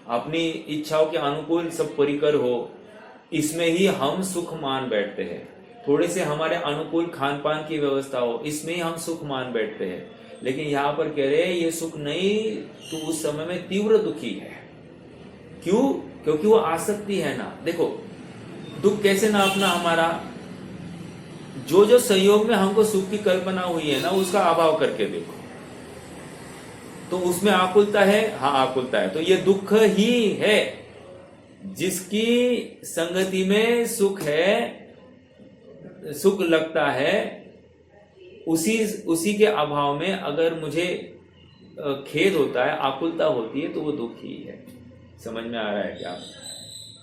[SPEAKER 1] अपनी इच्छाओं के अनुकूल सब परिकर हो, इसमें ही हम सुख मान बैठते हैं। थोड़े से हमारे अनुकूल खान पान की व्यवस्था हो, इसमें ही हम सुख मान बैठते हैं। लेकिन यहाँ पर कह रहे हैं ये सुख नहीं, तो उस समय में तीव्र दुखी है। क्यों? क्योंकि वो आसक्ति है ना। देखो दुख कैसे नापना हमारा, जो संयोग में हमको सुख की कल्पना हुई है ना, उसका अभाव करके देखो, तो उसमें आकुलता है। हाँ आकुलता है, तो ये दुख ही है। जिसकी संगति में सुख है, सुख लगता है, उसी के अभाव में अगर मुझे खेद होता है, आकुलता होती है, तो वो दुख ही है। समझ में आ रहा है क्या?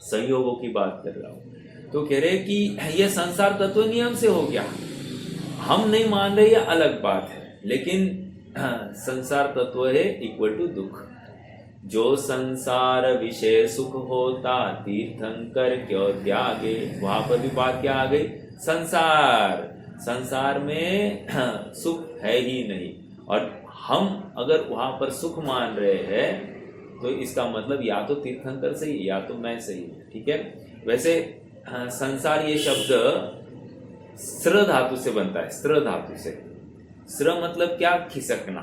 [SPEAKER 1] संयोगों की बात कर रहा हूं। तो कह रहे कि यह संसार तत्व नियम से हो गया, हम नहीं मान रहे, यह अलग बात है, लेकिन संसार तत्व है इक्वल टू दुख। जो संसार विषय सुख होता, तीर्थंकर क्यों त्यागे। वहां पर भी बात क्या आ गई? संसार में सुख है ही नहीं, और हम अगर वहां पर सुख मान रहे हैं तो इसका मतलब या तो तीर्थंकर सही या तो मैं सही। ठीक है? वैसे संसार ये शब्द स्र धातु से बनता है, स्र धातु से। स्र मतलब क्या? खिसकना।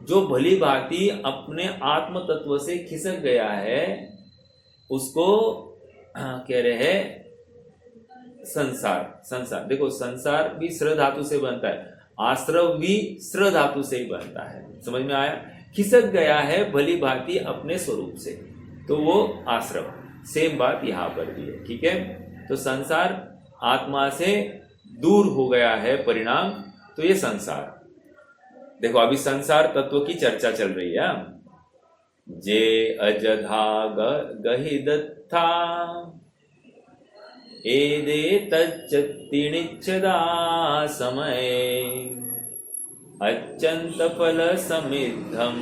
[SPEAKER 1] जो भली भांति अपने आत्म तत्व से खिसक गया है उसको कह रहे हैं संसार। देखो संसार भी स्र धातु से बनता है, आश्रव भी स्र धातु से ही बनता है। समझ में आया? खिसक गया है भली भांति अपने स्वरूप से, तो वो आश्रव। सेम बात यहां पर भी है। ठीक है? तो संसार आत्मा से दूर हो गया है परिणाम, तो ये संसार। देखो अभी संसार तत्व की चर्चा चल रही है। जे अजधा गहिदत्था एदे तच्चतिनिच्छदा समय अच्यंत फल समिद्धम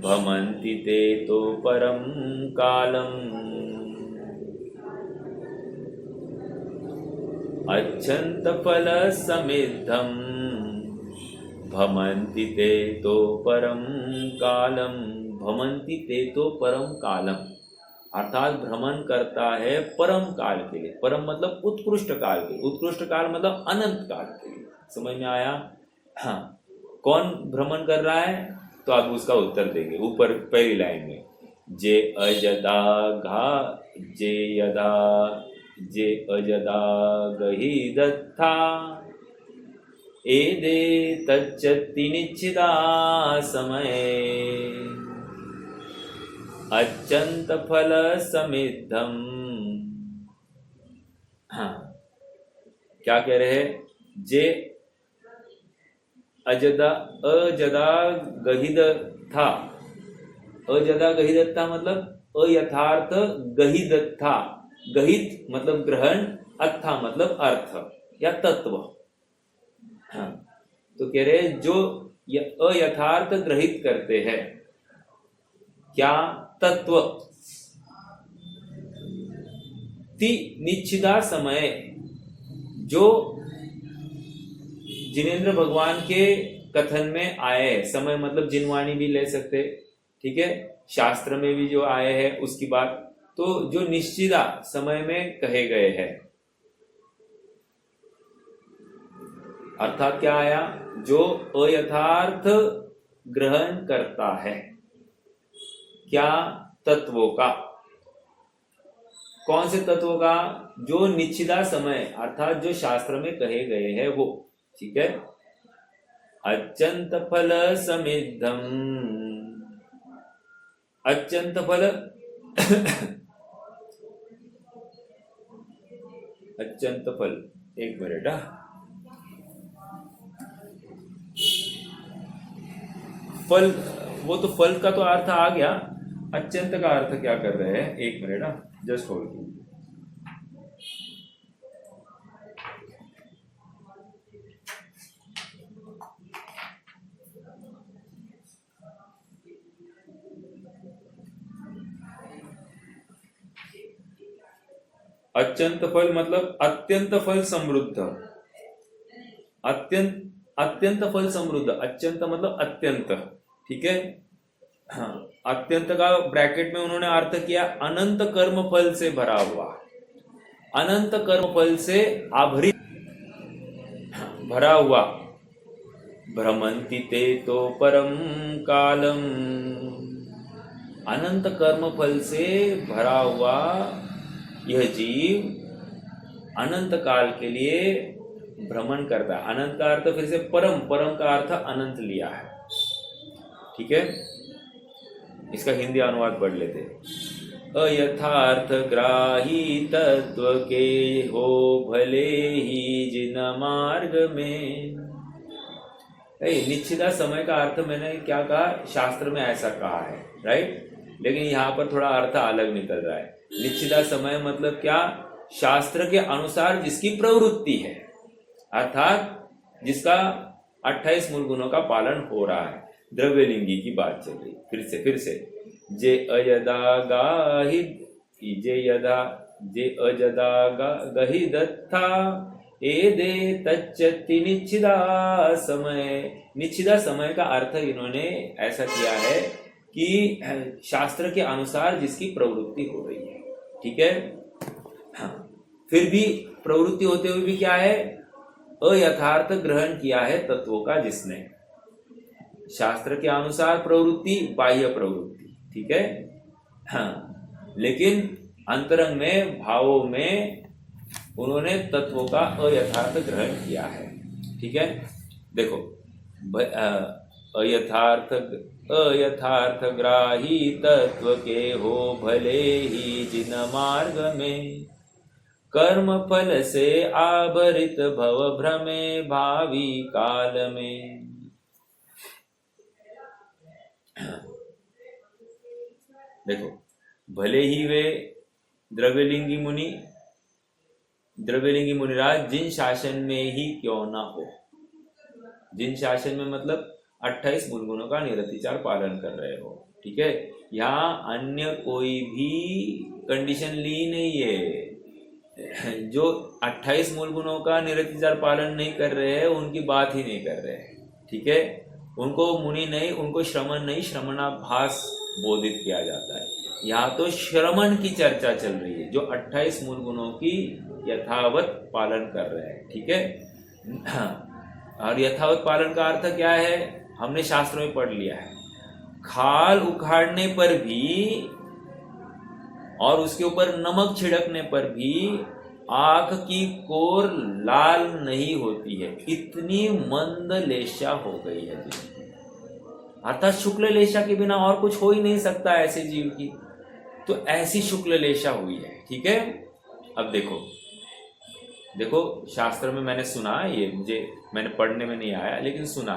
[SPEAKER 1] भमन्ति ते तो परम कालम। अच्यंत फल समिद्धम भमन्ति ते तो परम कालम। भमन्ति ते तो परम कालम, अर्थात भ्रमण करता है परम काल के लिए। परम मतलब उत्कृष्ट काल के, उत्कृष्ट काल मतलब अनंत काल के लिए। समझ में आया? हाँ। कौन भ्रमण कर रहा है? तो आप उसका उत्तर देंगे ऊपर पहली लाइन में। जे अजदा घा जे यदा जे अजदा गही दत्था एदे तच्चति निश्चिता समय अच्यंत फल समिद्धम। हाँ, क्या कह रहे हैं? जे अजदा गहिद था। अजदा गहिद था मतलब अयथार्थ गहिद था। गहित मतलब ग्रहण, अथा मतलब अर्थ या तत्व। हाँ, तो कह रहे जो अयथार्थ ग्रहित करते हैं, क्या तत्व ति निश्चिता समय, जो जिनेंद्र भगवान के कथन में आए हैं। समय मतलब जिनवाणी भी ले सकते, ठीक है, शास्त्र में भी जो आए हैं उसकी बात, तो जो निश्चिता समय में कहे गए हैं, अर्थात क्या आया? जो अयथार्थ ग्रहण करता है, क्या तत्वों का, कौन से तत्वों का? जो निश्चिता समय अर्थात जो शास्त्र में कहे गए हैं वो, ठीक है। अत्यंत फल समिद्धम, अत्यंत फल अत्यंत फल, एक मिनट, फल, वो तो फल का तो अर्थ आ गया, अत्यंत का अर्थ क्या कर रहे हैं? एक मिनट, जस्ट होल्ड कीजिए। अत्यंत फल मतलब अत्यंत फल समृद्ध, अत्यंत फल समृद्ध, अत्यंत मतलब अत्यंत, ठीक है। हाँ, अत्यंत का ब्रैकेट में उन्होंने अर्थ किया अनंत कर्म फल से भरा हुआ, अनंत कर्म फल से आभरित, भरा हुआ। भ्रमंति ते तो परम कालम, अनंत कर्म फल से भरा हुआ यह जीव अनंत काल के लिए भ्रमण करता है। अनंत का अर्थ फिर से परम, परम का अर्थ अनंत लिया है, ठीक है। इसका हिंदी अनुवाद पढ़ लेते। अयथार्थ ग्राही तत्व के हो भले ही जिन मार्ग में। निश्चिता समय का अर्थ मैंने क्या कहा? शास्त्र में ऐसा कहा है, राइट, लेकिन यहाँ पर थोड़ा अर्थ अलग निकल रहा है। निश्चिता समय मतलब क्या? शास्त्र के अनुसार जिसकी प्रवृत्ति है, अर्थात जिसका 28 मूल गुणों का पालन हो रहा है। द्रव्यलिंगी की बात चल रही, फिर से जे अयदा गाहिद, जे यदा जे अजदा गही दत्था एदे तच्चति निश्चिदा समय। निश्चिदा समय का अर्थ इन्होंने ऐसा किया है कि शास्त्र के अनुसार जिसकी प्रवृत्ति हो रही है, ठीक है। हाँ, फिर भी प्रवृत्ति होते हुए भी क्या है? अयथार्थ ग्रहण किया है तत्वों का जिसने। शास्त्र के अनुसार प्रवृत्ति, बाह्य प्रवृत्ति, ठीक है। हाँ, लेकिन अंतरंग में, भावों में उन्होंने तत्वों का अयथार्थ ग्रहण किया है, ठीक है। देखो, अयथार्थ ग्राही तत्व के हो भले ही जिन मार्ग में, कर्म फल से आवरित भव भ्रमे भावी काल में। देखो, भले ही वे द्रव्यलिंगी मुनिराज जिन शासन में ही क्यों ना हो, जिन शासन में मतलब 28 मूल गुणों का निरतिचार पालन कर रहे हो, ठीक है। यहाँ अन्य कोई भी कंडीशन ली नहीं है। जो 28 मूल गुणों का निरतिचार पालन नहीं कर रहे हैं उनकी बात ही नहीं कर रहे हैं, ठीक है। उनको मुनि नहीं, उनको श्रमण नहीं, श्रमणाभास बोधित किया जाता है। यहाँ तो श्रमण की चर्चा चल रही है, जो 28 मूल गुणों की यथावत पालन कर रहे हैं, ठीक है। और यथावत पालन का अर्थ क्या है? हमने शास्त्रों में पढ़ लिया है। खाल उखाड़ने पर भी और उसके ऊपर नमक छिड़कने पर भी आंख की कोर लाल नहीं होती है, इतनी मंद लेशा हो गई है जीव। अर्थात शुक्ल लेशा के बिना और कुछ हो ही नहीं सकता ऐसे जीव की। तो ऐसी शुक्ल लेशा हुई है। ठीक है, अब देखो देखो शास्त्र में मैंने सुना, ये मैंने पढ़ने में नहीं आया लेकिन सुना,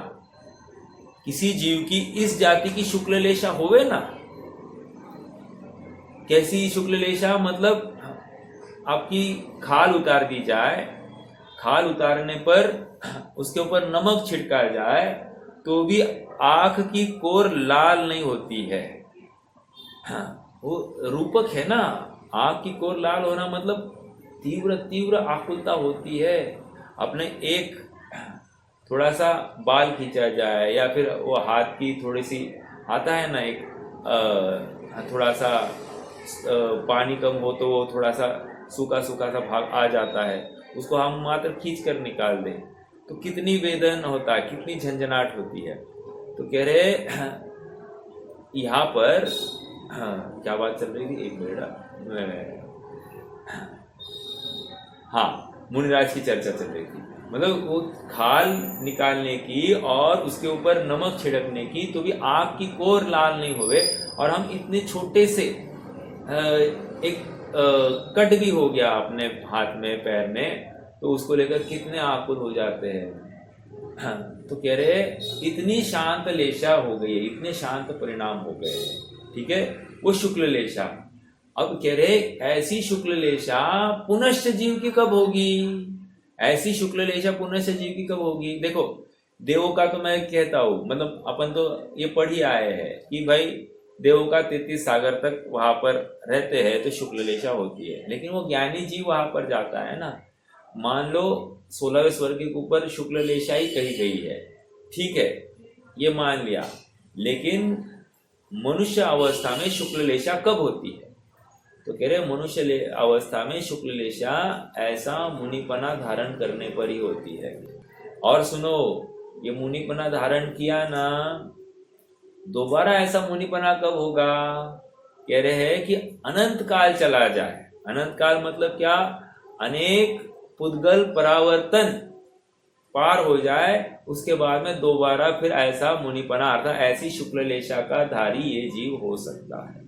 [SPEAKER 1] किसी जीव की इस जाति की शुक्ल लेशा होवे ना। कैसी शुक्ल लेशा? मतलब आपकी खाल उतार दी जाए, खाल उतारने पर उसके ऊपर नमक छिड़का जाए तो भी आंख की कोर लाल नहीं होती है। वो रूपक है ना, आंख की कोर लाल होना मतलब तीव्र तीव्र आकुलता होती है। अपने एक थोड़ा सा बाल खींचा जाए या फिर वो हाथ की थोड़ी सी आता है ना, एक थोड़ा सा पानी कम हो तो वो थोड़ा सा सूखा सूखा सा भाग आ जाता है, उसको हम मात्र खींच कर निकाल दें तो कितनी वेदना होता है, कितनी झंझनाहट होती है। तो कह रहे यहाँ पर क्या बात चल रही थी, एक मिनट। हाँ, मुनिराज की चर्चा चल रही थी। मतलब वो खाल निकालने की और उसके ऊपर नमक छिड़कने की तो भी आँख की कोर लाल नहीं हुए, और हम इतने छोटे से एक कट भी हो गया अपने हाथ में पैर में तो उसको लेकर कितने आकुल हो जाते हैं। तो कह रहे इतनी शांत लेशा हो गई है, इतने शांत परिणाम हो गए हैं। ठीक है, वो शुक्ल लेशा। अब कह रहे ऐसी शुक्ल लेशा पुनश्च जीव की कब होगी? ऐसी शुक्ल लेशा पुनश्च जीव की कब होगी? देखो देवों का तो मैं कहता हूँ, मतलब अपन तो ये पढ़ ही आए हैं कि भाई देवों का 33 सागर तक वहां पर रहते हैं तो शुक्ल लेशा होती है। लेकिन वो ज्ञानी जीव वहां पर जाता है ना, मान लो 16वें स्वर्ग के ऊपर शुक्ल लेशा ही कही गई है, ठीक है, ये मान लिया। लेकिन मनुष्य अवस्था में शुक्ल लेशा कब होती है? तो कह रहे मनुष्य अवस्था में शुक्ल लेशा ऐसा मुनिपना धारण करने पर ही होती है। और सुनो, ये मुनिपना धारण किया ना, दोबारा ऐसा मुनिपना कब होगा? कह रहे हैं कि अनंत काल चला जाए। अनंत काल मतलब क्या? अनेक पुद्गल परावर्तन पार हो जाए, उसके बाद में दोबारा फिर ऐसा मुनिपना अर्थात ऐसी शुक्ल लेशा का धारी ये जीव हो सकता है।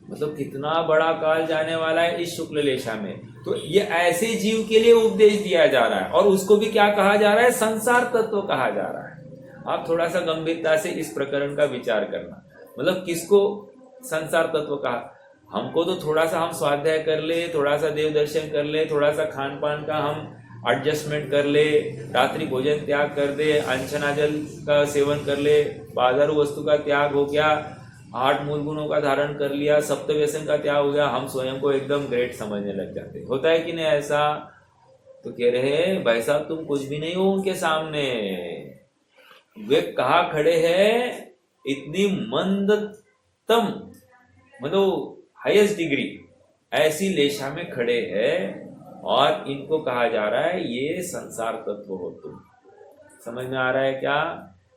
[SPEAKER 1] मतलब कितना बड़ा काल जाने वाला है इस शुक्ल लेशा में। तो ये ऐसे जीव के लिए उपदेश दिया जा रहा है, और उसको भी क्या कहा जा रहा है? संसार तत्व कहा जा रहा है। आप थोड़ा सा गंभीरता से इस प्रकरण का विचार करना। मतलब किसको संसार तत्व कहा? हमको तो थोड़ा सा हम स्वाध्याय कर ले, थोड़ा सा देव दर्शन कर ले, थोड़ा सा खान पान का हम एडजस्टमेंट कर ले, रात्रि भोजन त्याग कर दे, अंशना जल का सेवन कर ले, बाजारू वस्तु का त्याग हो गया, 8 मूल गुणों का धारण कर लिया, सप्त व्यसन का त्याग हो गया, हम स्वयं को एकदम ग्रेट समझने लग जाते। होता है कि नहीं ऐसा? तो कह रहे भाई साहब तुम कुछ भी नहीं हो उनके सामने। वे कहाँ खड़े हैं? इतनी मंदतम मतलब हाईएस्ट डिग्री ऐसी लेशा में खड़े हैं, और इनको कहा जा रहा है ये संसार तत्व हो तुम। समझ में आ रहा है क्या?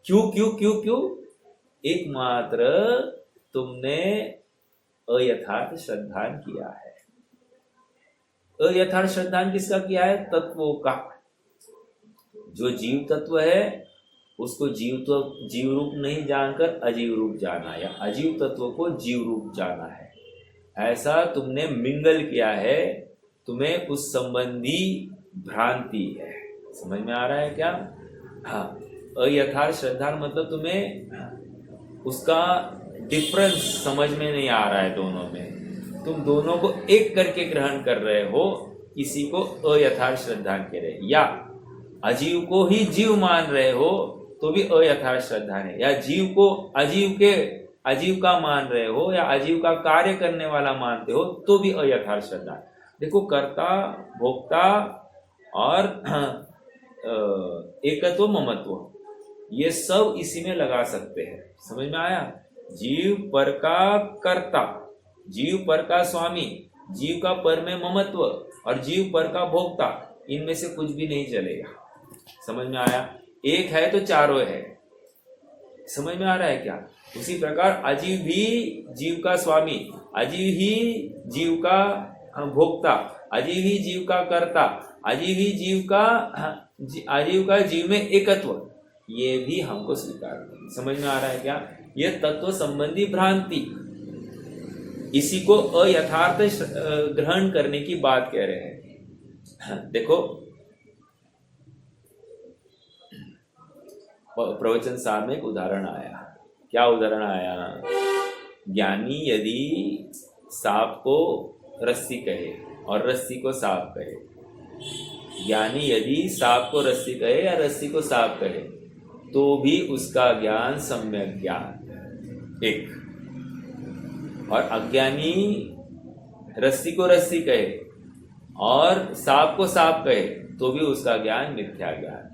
[SPEAKER 1] क्यों क्यों क्यों क्यों? एकमात्र तुमने अयथार्थ श्रद्धान किया है। अयथार्थ श्रद्धान किसका किया है? तत्वों का। जो जीव तत्व है उसको जीव रूप नहीं जानकर अजीव रूप जाना, या अजीव तत्व को जीव रूप जाना है, ऐसा तुमने मिंगल किया है। तुम्हें उस संबंधी भ्रांति है। समझ में आ रहा है क्या? हाँ, अयथार्थ श्रद्धा मतलब तुम्हें उसका डिफरेंस समझ में नहीं आ रहा है दोनों में। तुम दोनों को एक करके ग्रहण कर रहे हो, किसी को अयथार्थ श्रद्धा कह रहे, या अजीव को ही जीव मान रहे हो तो भी अयथार्थ श्रद्धा है, या जीव को अजीव का मान रहे हो, या अजीव का कार्य करने वाला मानते हो तो भी अयथार्थ श्रद्धा। देखो कर्ता भोक्ता और एकत्व ममत्व ये सब इसी में लगा सकते हैं। समझ में आया? जीव पर का कर्ता, जीव पर का स्वामी, जीव का पर में ममत्व और जीव पर का भोक्ता, इनमें से कुछ भी नहीं चलेगा। समझ में आया? एक है तो चारों है। समझ में आ रहा है क्या? उसी प्रकार अजीव भी जीव का स्वामी, अजीव ही जीव का भोक्ता, अजीव ही जीव का कर्ता, अजीव ही जीव का जीव में एकत्व, ये भी हमको स्वीकार नहीं। समझ में आ रहा है क्या? ये तत्व संबंधी भ्रांति, इसी को अयथार्थ ग्रहण करने की बात कह रहे हैं। देखो प्रवचन सार में एक उदाहरण आया। क्या उदाहरण आया? ज्ञानी यदि सांप को रस्सी कहे और रस्सी को सांप कहे, ज्ञानी यदि सांप को रस्सी कहे या रस्सी को सांप कहे, तो भी उसका ज्ञान सम्यक ज्ञान एक, और अज्ञानी रस्सी को रस्सी कहे और सांप को सांप कहे, तो भी उसका ज्ञान मिथ्या ज्ञान।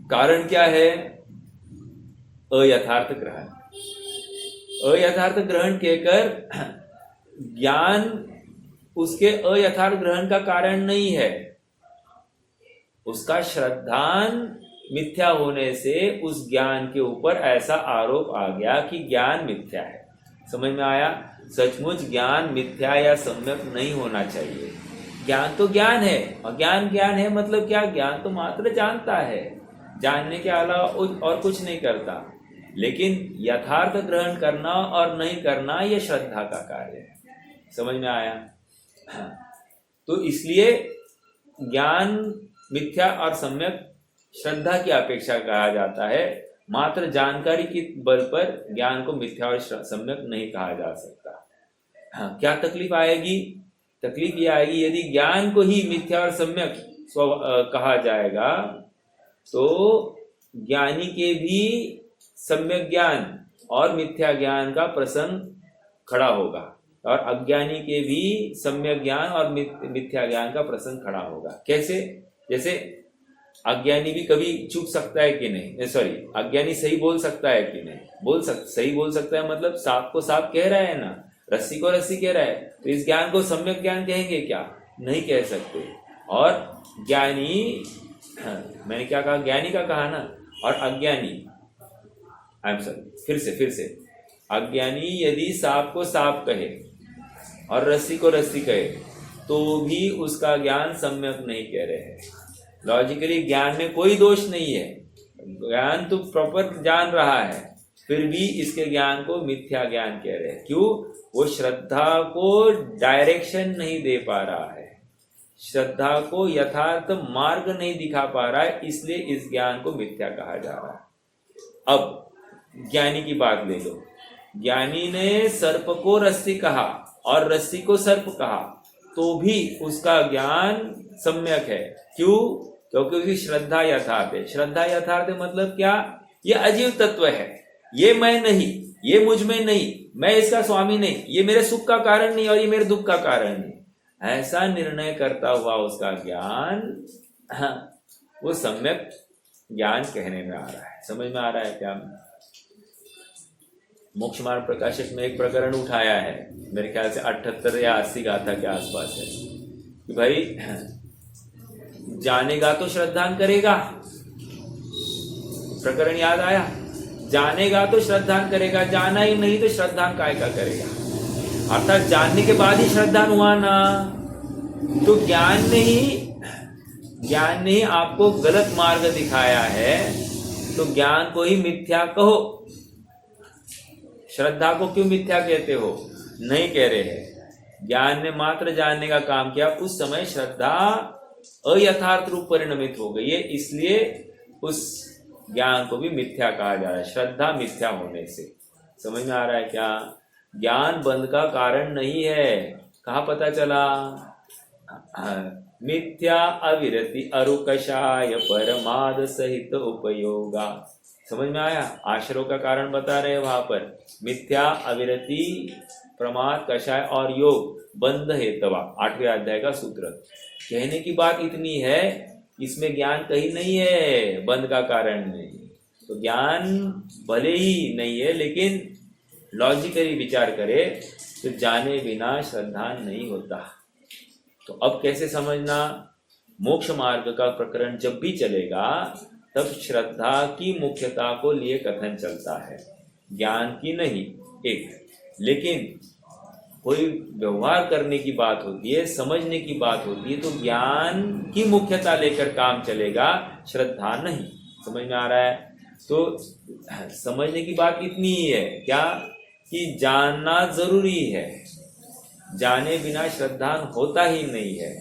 [SPEAKER 1] कारण क्या है? अयथार्थ ग्रहण। अयथार्थ ग्रहण कहकर ज्ञान उसके अयथार्थ ग्रहण का कारण नहीं है, उसका श्रद्धान मिथ्या होने से उस ज्ञान के ऊपर ऐसा आरोप आ गया कि ज्ञान मिथ्या है। समझ में आया? सचमुच ज्ञान मिथ्या या सम्यक नहीं होना चाहिए। ज्ञान तो ज्ञान है, और ज्ञान ज्ञान है मतलब क्या? ज्ञान तो मात्र जानता है, जानने के अलावा और कुछ नहीं करता। लेकिन यथार्थ ग्रहण करना और नहीं करना यह श्रद्धा का कार्य है। समझ में आया? तो इसलिए ज्ञान मिथ्या और सम्यक श्रद्धा की अपेक्षा कहा जाता है। मात्र जानकारी के बल पर ज्ञान को मिथ्या और सम्यक नहीं कहा जा सकता। हाँ, क्या तकलीफ आएगी? तकलीफ ये आएगी यदि ज्ञान को ही मिथ्या और सम्यक कहा जाएगा, तो ज्ञानी के भी सम्यक ज्ञान और मिथ्या ज्ञान का प्रसंग खड़ा होगा, और अज्ञानी के भी सम्यक ज्ञान और मिथ्या ज्ञान का प्रसंग खड़ा होगा। कैसे? जैसे अज्ञानी भी कभी चूक सकता है कि नहीं, सॉरी, अज्ञानी सही बोल सकता है कि नहीं? सही बोल सकता है मतलब सांप को सांप कह रहा है ना, रस्सी को रस्सी कह रहा है, तो इस ज्ञान को सम्यक ज्ञान कहेंगे क्या? नहीं कह सकते। और ज्ञानी, मैंने क्या कहा? ज्ञानी का कहा ना। और अज्ञानी, आई एम सॉरी, फिर से अज्ञानी यदि सांप को सांप कहे और रस्सी को रस्सी कहे, तो भी उसका ज्ञान सम्यक नहीं कह रहे हैं। लॉजिकली ज्ञान में कोई दोष नहीं है, ज्ञान तो प्रॉपर जान रहा है, फिर भी इसके ज्ञान को मिथ्या ज्ञान कह रहे हैं। क्यों? वो श्रद्धा को डायरेक्शन नहीं दे पा रहा है, श्रद्धा को यथार्थ मार्ग नहीं दिखा पा रहा है, इसलिए इस ज्ञान को मिथ्या कहा जा रहा है। अब ज्ञानी की बात ले लो। ज्ञानी ने सर्प को रस्सी कहा और रस्सी को सर्प कहा, तो भी उसका ज्ञान सम्यक है। क्यों? क्योंकि उसकी श्रद्धा यथार्थ है। श्रद्धा यथार्थ है मतलब क्या? ये अजीव तत्व है, ये मैं नहीं, ये मुझ में नहीं, मैं इसका स्वामी नहीं, ये मेरे सुख का कारण नहीं और ये मेरे दुख का कारण नहीं, ऐसा निर्णय करता हुआ उसका ज्ञान, वो सम्यक ज्ञान कहने में आ रहा है। समझ में आ रहा है क्या? मोक्ष मार्ग प्रकाशक में एक प्रकरण उठाया है, मेरे ख्याल से 78 या 80 गाथा के आसपास है, कि भाई जानेगा तो श्रद्धान करेगा। प्रकरण याद आया? जानेगा तो श्रद्धान करेगा, जाना ही नहीं तो श्रद्धान काय का करेगा। अर्थात जानने के बाद ही श्रद्धान हुआ ना, तो ज्ञान ने ही आपको गलत मार्ग दिखाया है, तो ज्ञान को ही मिथ्या कहो। श्रद्धा को क्यों मिथ्या कहते हो? नहीं कह रहे हैं। ज्ञान ने मात्र जानने का काम किया, उस समय श्रद्धा अयथार्थ रूप परिणमित हो गई है, इसलिए उस ज्ञान को भी मिथ्या कहा जा रहा है, श्रद्धा मिथ्या होने से। समझ में आ रहा है क्या? ज्ञान बंध का कारण नहीं है। कहाँ पता चला? मिथ्या अविरति अरुकषाय परमाद सहित उपयोगा। समझ में आया? आश्रव का कारण बता रहे हैं वहां पर। मिथ्या, अविरति, प्रमाद, कषाय और योग बंध हेतवा, 8वें अध्याय का सूत्र। कहने की बात इतनी है, इसमें ज्ञान कहीं नहीं है, बंध का कारण नहीं। तो ज्ञान भले ही नहीं है, लेकिन लॉजिकली विचार करे तो जाने बिना श्रद्धा नहीं होता। तो अब कैसे समझना? मोक्ष मार्ग का प्रकरण जब भी चलेगा तब श्रद्धा की मुख्यता को लिए कथन चलता है, ज्ञान की नहीं। एक लेकिन कोई व्यवहार करने की बात होती है, समझने की बात होती है, तो ज्ञान की मुख्यता लेकर काम चलेगा, श्रद्धा नहीं। समझ में आ रहा है? तो समझने की बात इतनी ही है क्या कि जानना जरूरी है, जाने बिना श्रद्धा होता ही नहीं है।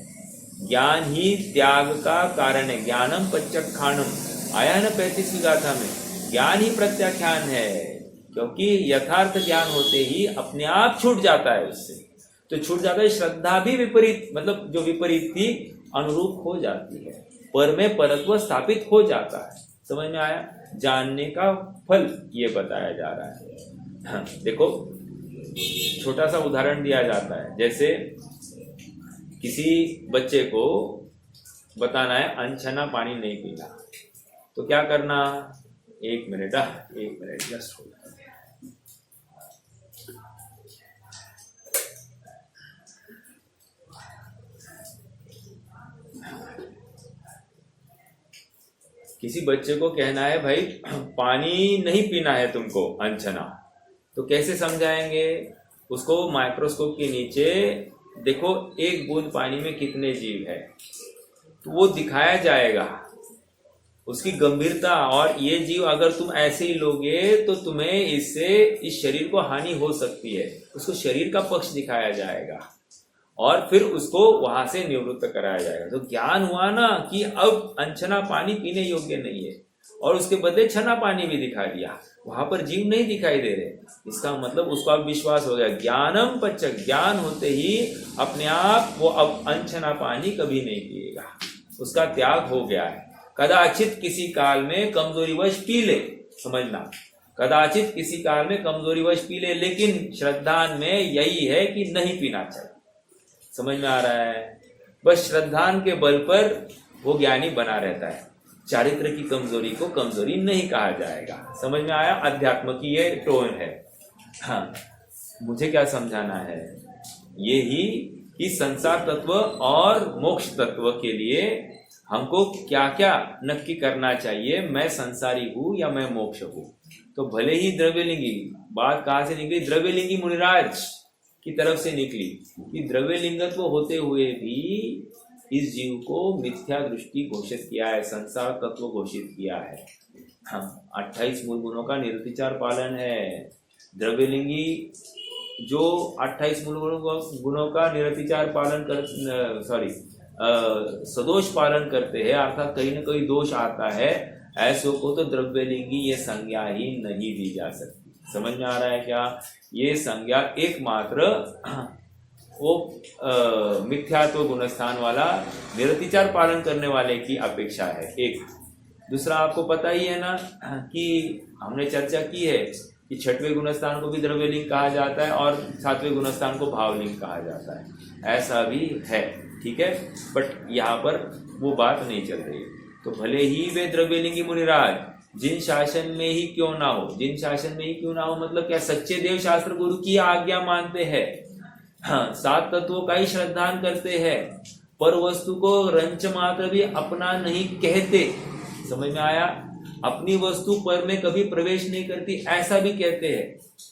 [SPEAKER 1] ज्ञान ही त्याग का कारण है। ज्ञानम प्रत्यक्षाणम आया है ना 35वीं गाथा में, ज्ञान ही प्रत्याख्यान है, क्योंकि यथार्थ ज्ञान होते ही अपने आप छूट जाता है उससे, तो छूट जाता है। श्रद्धा भी विपरीत, मतलब जो विपरीत थी अनुरूप हो जाती है, पर में परत्व स्थापित हो जाता है। समझ में आया? जानने का फल ये बताया जा रहा है। हाँ, देखो छोटा सा उदाहरण दिया जाता है, जैसे किसी बच्चे को बताना है अनछना पानी नहीं पीना, तो क्या करना? एक मिनट जस्ट होल्ड। किसी बच्चे को कहना है भाई पानी नहीं पीना है तुमको अनछना, तो कैसे समझाएंगे उसको? माइक्रोस्कोप के नीचे देखो एक बूंद पानी में कितने जीव है, तो वो दिखाया जाएगा उसकी गंभीरता, और ये जीव अगर तुम ऐसे ही लोगे तो तुम्हें इससे इस शरीर को हानि हो सकती है, उसको शरीर का पक्ष दिखाया जाएगा और फिर उसको वहां से निवृत्त कराया जाएगा। तो ज्ञान हुआ ना कि अब अनछना पानी पीने योग्य नहीं है, और उसके बदले छना पानी भी दिखा दिया, वहां पर जीव नहीं दिखाई दे रहे। इसका मतलब उसको अब विश्वास हो गया, ज्ञानम पच्चक, ज्ञान होते ही अपने आप वो अब अनछना पानी कभी नहीं पिएगा, उसका त्याग हो गया है। कदाचित किसी काल में कमजोरीवश पी ले, समझना, कदाचित किसी काल में कमजोरीवश पी ले, लेकिन श्रद्धान में यही है कि नहीं पीना चाहिए। समझ में आ रहा है? बस श्रद्धान के बल पर वो ज्ञानी बना रहता है, चारित्र की कमजोरी को कमजोरी नहीं कहा जाएगा। समझ में आया? अध्यात्म की ये टोन है। हाँ, मुझे क्या समझाना है? ये ही कि संसार तत्व और मोक्ष तत्व के लिए हमको क्या क्या नक्की करना चाहिए। मैं संसारी हूं या मैं मोक्ष हूं? तो भले ही द्रव्यलिंगी, बात कहां से निकली? द्रव्यलिंगी मुनिराज की तरफ से निकली कि द्रव्यलिंगत्व होते हुए भी इस जीव को मिथ्या दृष्टि घोषित किया है, संसार तत्व घोषित किया है। हाँ, 28 मूल गुणों का निरतिचार पालन है। द्रव्यलिंगी जो 28 मूल गुणों का निरतिचार पालन कर सदोष पालन करते हैं, अर्थात कहीं ना कहीं दोष आता है, ऐसों को तो द्रव्यलिंगी ये संज्ञा ही नहीं दी जा सकती। समझ में आ रहा है क्या? ये संज्ञा एकमात्र वो मिथ्यात्व गुणस्थान वाला निरतिचार पालन करने वाले की अपेक्षा है। एक दूसरा आपको पता ही है ना कि हमने चर्चा की है कि छठवें गुणस्थान को भी द्रव्यलिंग कहा जाता है और सातवें गुणस्थान को भावलिंग कहा जाता है, ऐसा भी है। ठीक है, बट यहाँ पर वो बात नहीं चल रही। तो भले ही वे द्रव्यलिंगी मुनिराज जिन शासन में ही क्यों ना हो, जिन शासन में ही क्यों ना हो मतलब क्या? सच्चे देव शास्त्र गुरु की आज्ञा मानते हैं, हाँ, सात तत्वों का ही श्रद्धान करते हैं, पर वस्तु को रंच मात्र भी अपना नहीं कहते। समझ में आया? अपनी वस्तु पर में कभी प्रवेश नहीं करती, ऐसा भी कहते हैं।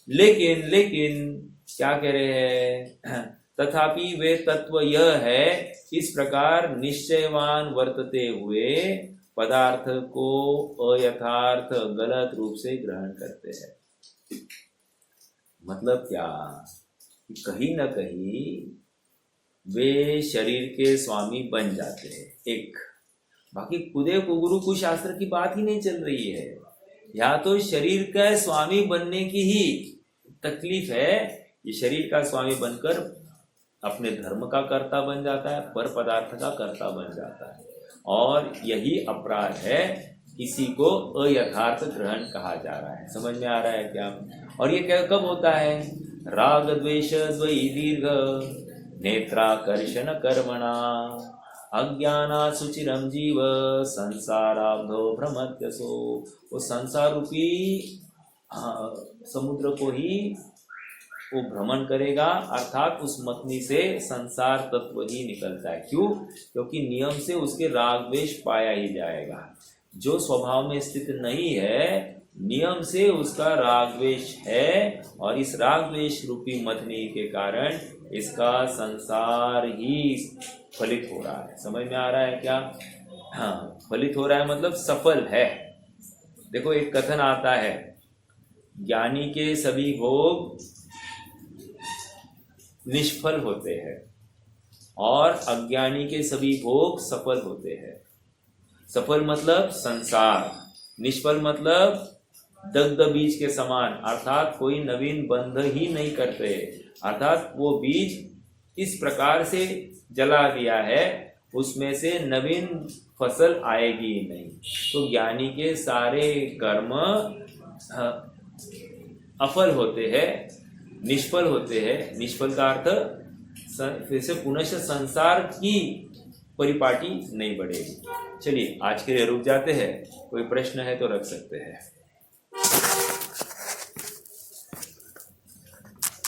[SPEAKER 1] लेकिन क्या कह रहे हैं? तथापि वे तत्व यह है, इस प्रकार निश्चयवान वर्तते हुए पदार्थ को अयथार्थ गलत रूप से ग्रहण करते हैं। मतलब क्या? कहीं ना कहीं वे शरीर के स्वामी बन जाते हैं। एक बाकी खुदे कुगुरु कुछ शास्त्र की बात ही नहीं चल रही है, या तो शरीर का स्वामी बनने की ही तकलीफ है। ये शरीर का स्वामी बनकर अपने धर्म का कर्ता बन जाता है, पर पदार्थ का कर्ता बन जाता है, और यही अपराध है। इसी को अयथार्थ ग्रहण कहा जा रहा है। समझ में आ रहा है क्या? और ये कब होता है? राग द्वेष द्वयी दीर्घ नेत्राकर्षण कर्मणा अज्ञाना सुचिरम जीव संसाराब्धो भ्रमत्यसो। वो संसार रूपी समुद्र को ही वो भ्रमण करेगा, अर्थात उस मतनी से संसार तत्व ही निकलता है। क्यों? क्योंकि नियम से उसके राग द्वेष पाया ही जाएगा। जो स्वभाव में स्थित नहीं है, नियम से उसका राग द्वेष है, और इस राग द्वेष रूपी मथनी के कारण इसका संसार ही फलित हो रहा है। समझ में आ रहा है क्या? हाँ, फलित हो रहा है मतलब सफल है। देखो एक कथन आता है, ज्ञानी के सभी भोग निष्फल होते हैं और अज्ञानी के सभी भोग सफल होते हैं। सफल मतलब संसार, निष्फल मतलब दग्ध बीज के समान, अर्थात कोई नवीन बंध ही नहीं करते, अर्थात वो बीज इस प्रकार से जला दिया है उसमें से नवीन फसल आएगी ही नहीं। तो ज्ञानी के सारे कर्म अफल होते हैं, निष्फल होते हैं। निष्फल का अर्थ फिर से पुनः संसार की परिपाटी नहीं बढ़ेगी। चलिए आज के लिए रुक जाते हैं, कोई प्रश्न है तो रख सकते हैं।